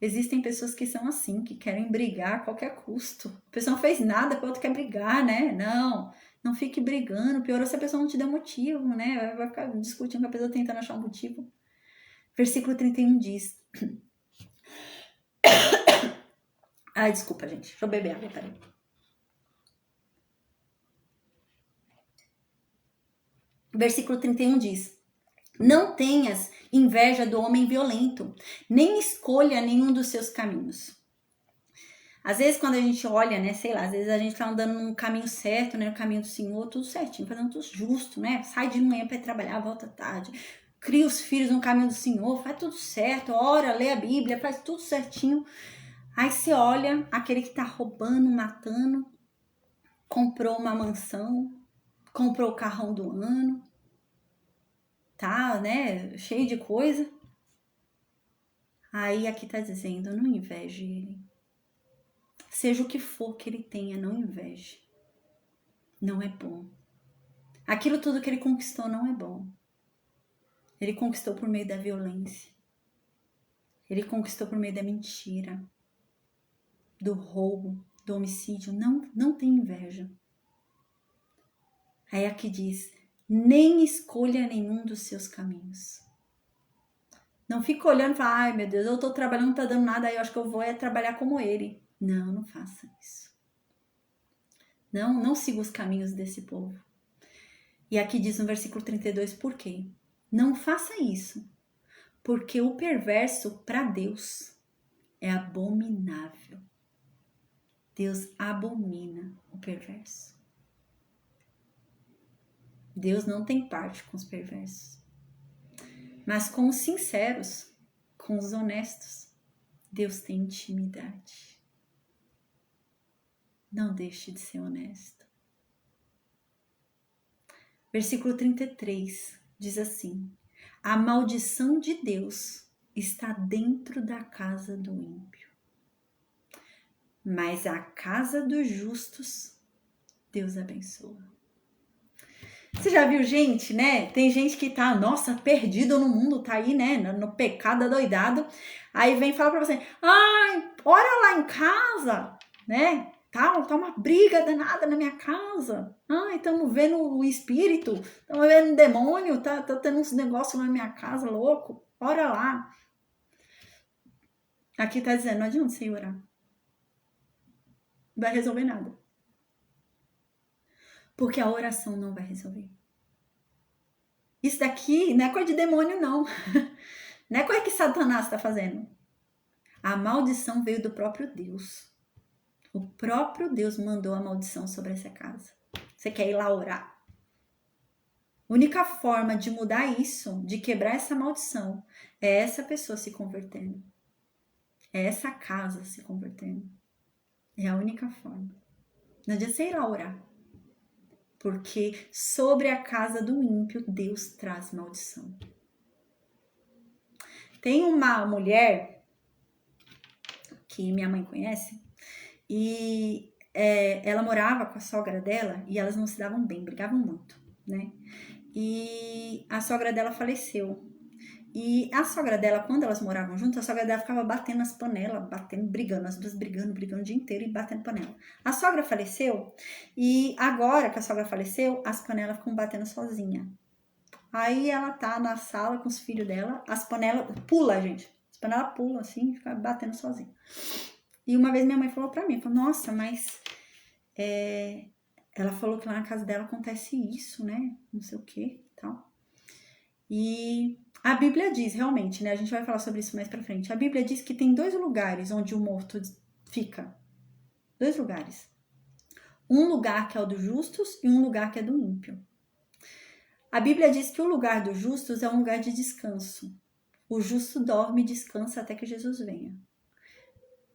Existem pessoas que são assim, que querem brigar a qualquer custo. A pessoa não fez nada, a outra quer brigar, né? Não fique brigando. Pior é se a pessoa não te deu motivo, né? Vai ficar discutindo com a pessoa tentando achar um motivo. Versículo 31 diz... Ai, desculpa, gente. Deixa eu beber água, peraí. Versículo 31 diz... Não tenhas inveja do homem violento, nem escolha nenhum dos seus caminhos. Às vezes, quando a gente olha, né, sei lá, às vezes a gente tá andando no caminho certo, né, no caminho do Senhor, tudo certinho, fazendo tudo justo, né? Sai de manhã para ir trabalhar, volta tarde, cria os filhos no caminho do Senhor, faz tudo certo, ora, lê a Bíblia, faz tudo certinho. Aí você olha, aquele que tá roubando, matando, comprou uma mansão, comprou o carrão do ano, tá, né, cheio de coisa. Aí aqui tá dizendo, não inveje ele. Seja o que for que ele tenha, não inveje. Não é bom. Aquilo tudo que ele conquistou não é bom. Ele conquistou por meio da violência. Ele conquistou por meio da mentira, do roubo, do homicídio. Não tem inveja. Aí aqui diz, nem escolha nenhum dos seus caminhos. Não fica olhando e fala, ai meu Deus, eu tô trabalhando, não tá dando nada, aí eu acho que eu vou trabalhar como ele. Não faça isso. Não siga os caminhos desse povo. E aqui diz no versículo 32, por quê? Não faça isso, porque o perverso para Deus é abominável. Deus abomina o perverso. Deus não tem parte com os perversos. Mas com os sinceros, com os honestos, Deus tem intimidade. Não deixe de ser honesto. Versículo 33 diz assim: a maldição de Deus está dentro da casa do ímpio, mas a casa dos justos Deus abençoa. Você já viu gente, né? Tem gente que tá, nossa, perdido no mundo, tá aí, né? No pecado adoidado. Aí vem falar pra você, ai, ora lá em casa, né? Tá uma briga danada na minha casa. Ai, estamos vendo o espírito, estamos vendo o demônio, tá tendo uns negócios na minha casa, louco. Ora lá. Aqui tá dizendo, não adianta você orar. Não vai resolver nada. Porque a oração não vai resolver. Isso daqui não é coisa de demônio, não. Não é coisa que Satanás está fazendo. A maldição veio do próprio Deus. O próprio Deus mandou a maldição sobre essa casa. Você quer ir lá orar? A única forma de mudar isso, de quebrar essa maldição, é essa pessoa se convertendo. É essa casa se convertendo. É a única forma. Não adianta você ir lá orar. Porque sobre a casa do ímpio, Deus traz maldição. Tem uma mulher que minha mãe conhece e ela morava com a sogra dela e elas não se davam bem, brigavam muito, né? E a sogra dela faleceu. E a sogra dela, quando elas moravam juntas, a sogra dela ficava batendo nas panelas, brigando, as duas brigando o dia inteiro e batendo panela. A sogra faleceu e agora que a sogra faleceu, as panelas ficam batendo sozinha. Aí ela tá na sala com os filhos dela, as panelas pula, gente. As panelas pulam assim, fica batendo sozinha. E uma vez minha mãe falou pra mim, falou, nossa, mas ela falou que lá na casa dela acontece isso, né? Não sei o que, tal. E a Bíblia diz, realmente, né? A gente vai falar sobre isso mais pra frente. A Bíblia diz que tem 2 lugares onde o morto fica. 2 lugares. Um lugar que é o dos justos e um lugar que é do ímpio. A Bíblia diz que o lugar dos justos é um lugar de descanso. O justo dorme e descansa até que Jesus venha.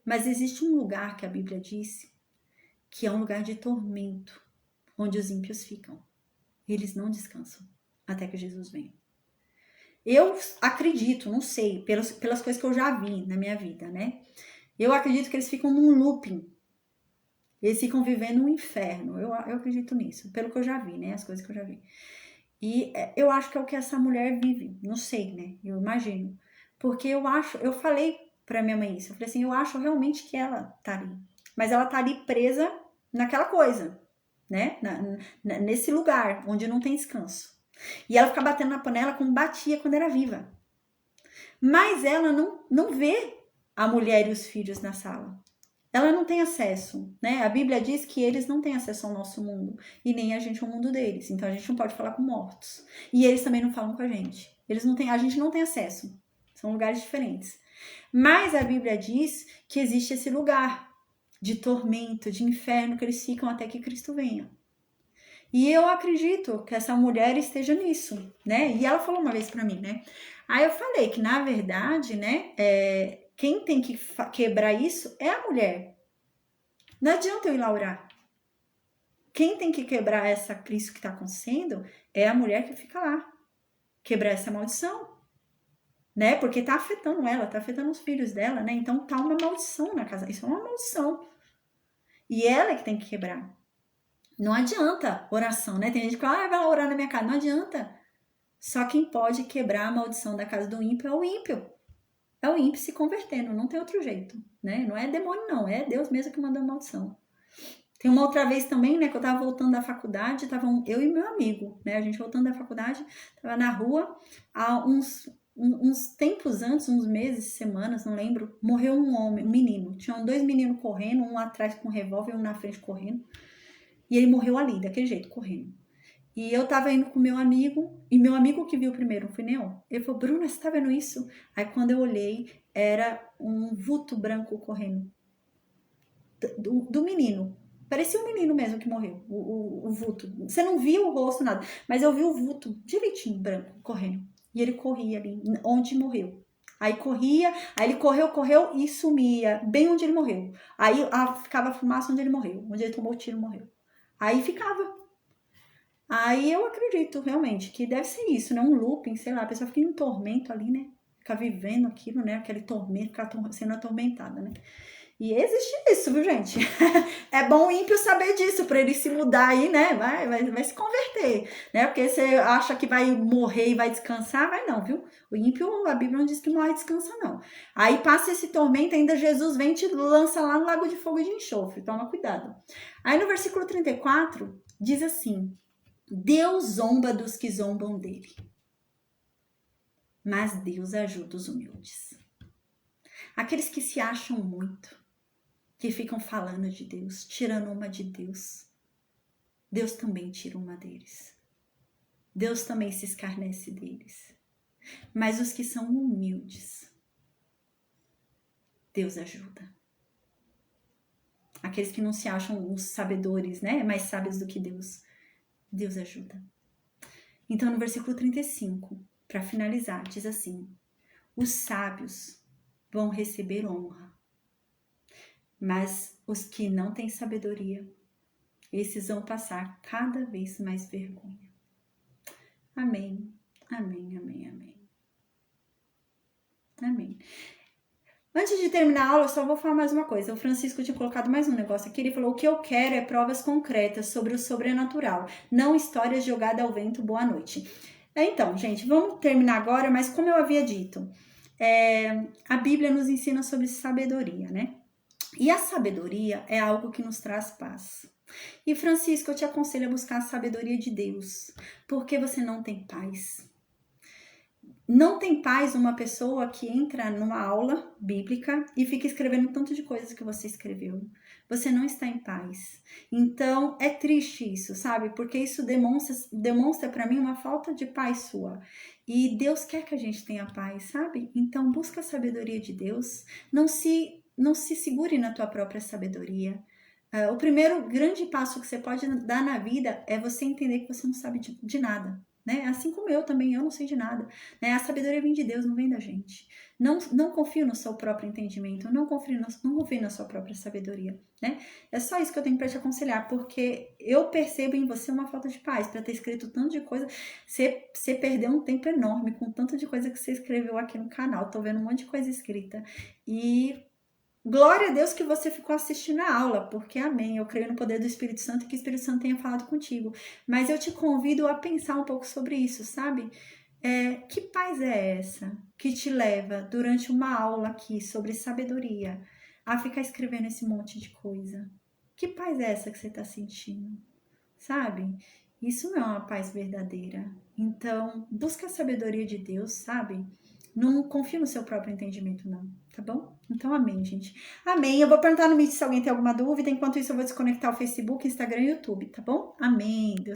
Mas existe um lugar que a Bíblia diz que é um lugar de tormento, onde os ímpios ficam. Eles não descansam até que Jesus venha. Eu acredito, não sei, pelas coisas que eu já vi na minha vida, né? Eu acredito que eles ficam num looping. Eles ficam vivendo um inferno. Eu acredito nisso, pelo que eu já vi, né? As coisas que eu já vi. E eu acho que é o que essa mulher vive. Não sei, né? Eu imagino. Porque eu falei pra minha mãe isso. Eu falei assim, eu acho realmente que ela tá ali. Mas ela tá ali presa naquela coisa, né? Nesse lugar onde não tem descanso. E ela fica batendo na panela como batia quando era viva. Mas ela não vê a mulher e os filhos na sala. Ela não tem acesso, né? A Bíblia diz que eles não têm acesso ao nosso mundo e nem a gente ao mundo deles. Então a gente não pode falar com mortos. E eles também não falam com a gente. A gente não tem acesso. São lugares diferentes. Mas a Bíblia diz que existe esse lugar de tormento, de inferno que eles ficam até que Cristo venha. E eu acredito que essa mulher esteja nisso, né? E ela falou uma vez pra mim, né? Aí eu falei que, na verdade, né, quem tem que quebrar isso é a mulher. Não adianta eu ir lá orar. Quem tem que quebrar isso que está acontecendo é a mulher que fica lá. Quebrar essa maldição. Né? Porque tá afetando ela, tá afetando os filhos dela, né? Então tá uma maldição na casa. Isso é uma maldição. E ela é que tem que quebrar. Não adianta oração, né? Tem gente que fala, vai lá orar na minha casa. Não adianta. Só quem pode quebrar a maldição da casa do ímpio é o ímpio. É o ímpio se convertendo, não tem outro jeito, né? Não é demônio, não. É Deus mesmo que manda a maldição. Tem uma outra vez também, né, que eu tava voltando da faculdade, eu e meu amigo, né? A gente voltando da faculdade, tava na rua, há uns tempos antes, uns meses, semanas, não lembro, morreu um menino. Tinham 2 meninos correndo, um atrás com um revólver, um na frente correndo. E ele morreu ali, daquele jeito, correndo. E eu tava indo com meu amigo, e meu amigo que viu primeiro, não fui nem eu. Ele falou, Bruna, você tá vendo isso? Aí quando eu olhei, era um vulto branco correndo. Do menino. Parecia um menino mesmo que morreu, o vulto. Você não viu o rosto, nada, mas eu vi o vulto direitinho, branco, correndo. E ele corria ali, onde morreu. Aí corria, aí ele correu e sumia, bem onde ele morreu. Aí ficava a fumaça onde ele morreu, onde ele tomou o tiro, morreu. Aí ficava. Aí eu acredito realmente que deve ser isso, né? Um looping, sei lá, a pessoa fica em tormento ali, né? Fica vivendo aquilo, né? Aquele tormento, ficar sendo atormentada, né? E existe isso, viu, gente? É bom o ímpio saber disso, para ele se mudar aí, né? Vai se converter, né? Porque você acha que vai morrer e vai descansar, vai não, viu? O ímpio, a Bíblia não diz que morre e descansa, não. Aí passa esse tormento, ainda Jesus vem e te lança lá no lago de fogo e de enxofre. Toma cuidado. Aí no versículo 34, diz assim: Deus zomba dos que zombam dele, mas Deus ajuda os humildes. Aqueles que se acham muito, que ficam falando de Deus, tirando uma de Deus, Deus também tira uma deles. Deus também se escarnece deles. Mas os que são humildes, Deus ajuda. Aqueles que não se acham os sabedores, né? Mais sábios do que Deus, Deus ajuda. Então, no versículo 35, para finalizar, diz assim: os sábios vão receber honra, mas os que não têm sabedoria, esses vão passar cada vez mais vergonha. Amém, amém, amém, amém. Amém. Antes de terminar a aula, eu só vou falar mais uma coisa. O Francisco tinha colocado mais um negócio aqui. Ele falou: o que eu quero é provas concretas sobre o sobrenatural, não histórias jogadas ao vento. Boa noite. Então, gente, vamos terminar agora, mas como eu havia dito, a Bíblia nos ensina sobre sabedoria, né? E a sabedoria é algo que nos traz paz. E Francisco, eu te aconselho a buscar a sabedoria de Deus, porque você não tem paz. Não tem paz uma pessoa que entra numa aula bíblica e fica escrevendo tanto de coisas que você escreveu. Você não está em paz. Então, é triste isso, sabe? Porque isso demonstra para mim uma falta de paz sua. E Deus quer que a gente tenha paz, sabe? Então, busca a sabedoria de Deus. Não se segure na tua própria sabedoria. O primeiro grande passo que você pode dar na vida é você entender que você não sabe de nada. né? Assim como eu também, eu não sei de nada, né? A sabedoria vem de Deus, não vem da gente. Não confio no seu próprio entendimento, não confio na sua própria sabedoria, né? É só isso que eu tenho para te aconselhar, porque eu percebo em você uma falta de paz, para ter escrito tanto de coisa, você perdeu um tempo enorme com tanto de coisa que você escreveu aqui no canal, tô vendo um monte de coisa escrita, e glória a Deus que você ficou assistindo a aula, porque amém, eu creio no poder do Espírito Santo e que o Espírito Santo tenha falado contigo. Mas eu te convido a pensar um pouco sobre isso, sabe? Que paz é essa que te leva, durante uma aula aqui sobre sabedoria, a ficar escrevendo esse monte de coisa? Que paz é essa que você está sentindo? Sabe? Isso não é uma paz verdadeira. Então, busca a sabedoria de Deus, sabe? Não confia no seu próprio entendimento, não, tá bom? Então, amém, gente. Amém. Eu vou perguntar no Meet se alguém tem alguma dúvida. Enquanto isso, eu vou desconectar o Facebook, Instagram e YouTube, tá bom? Amém. Deus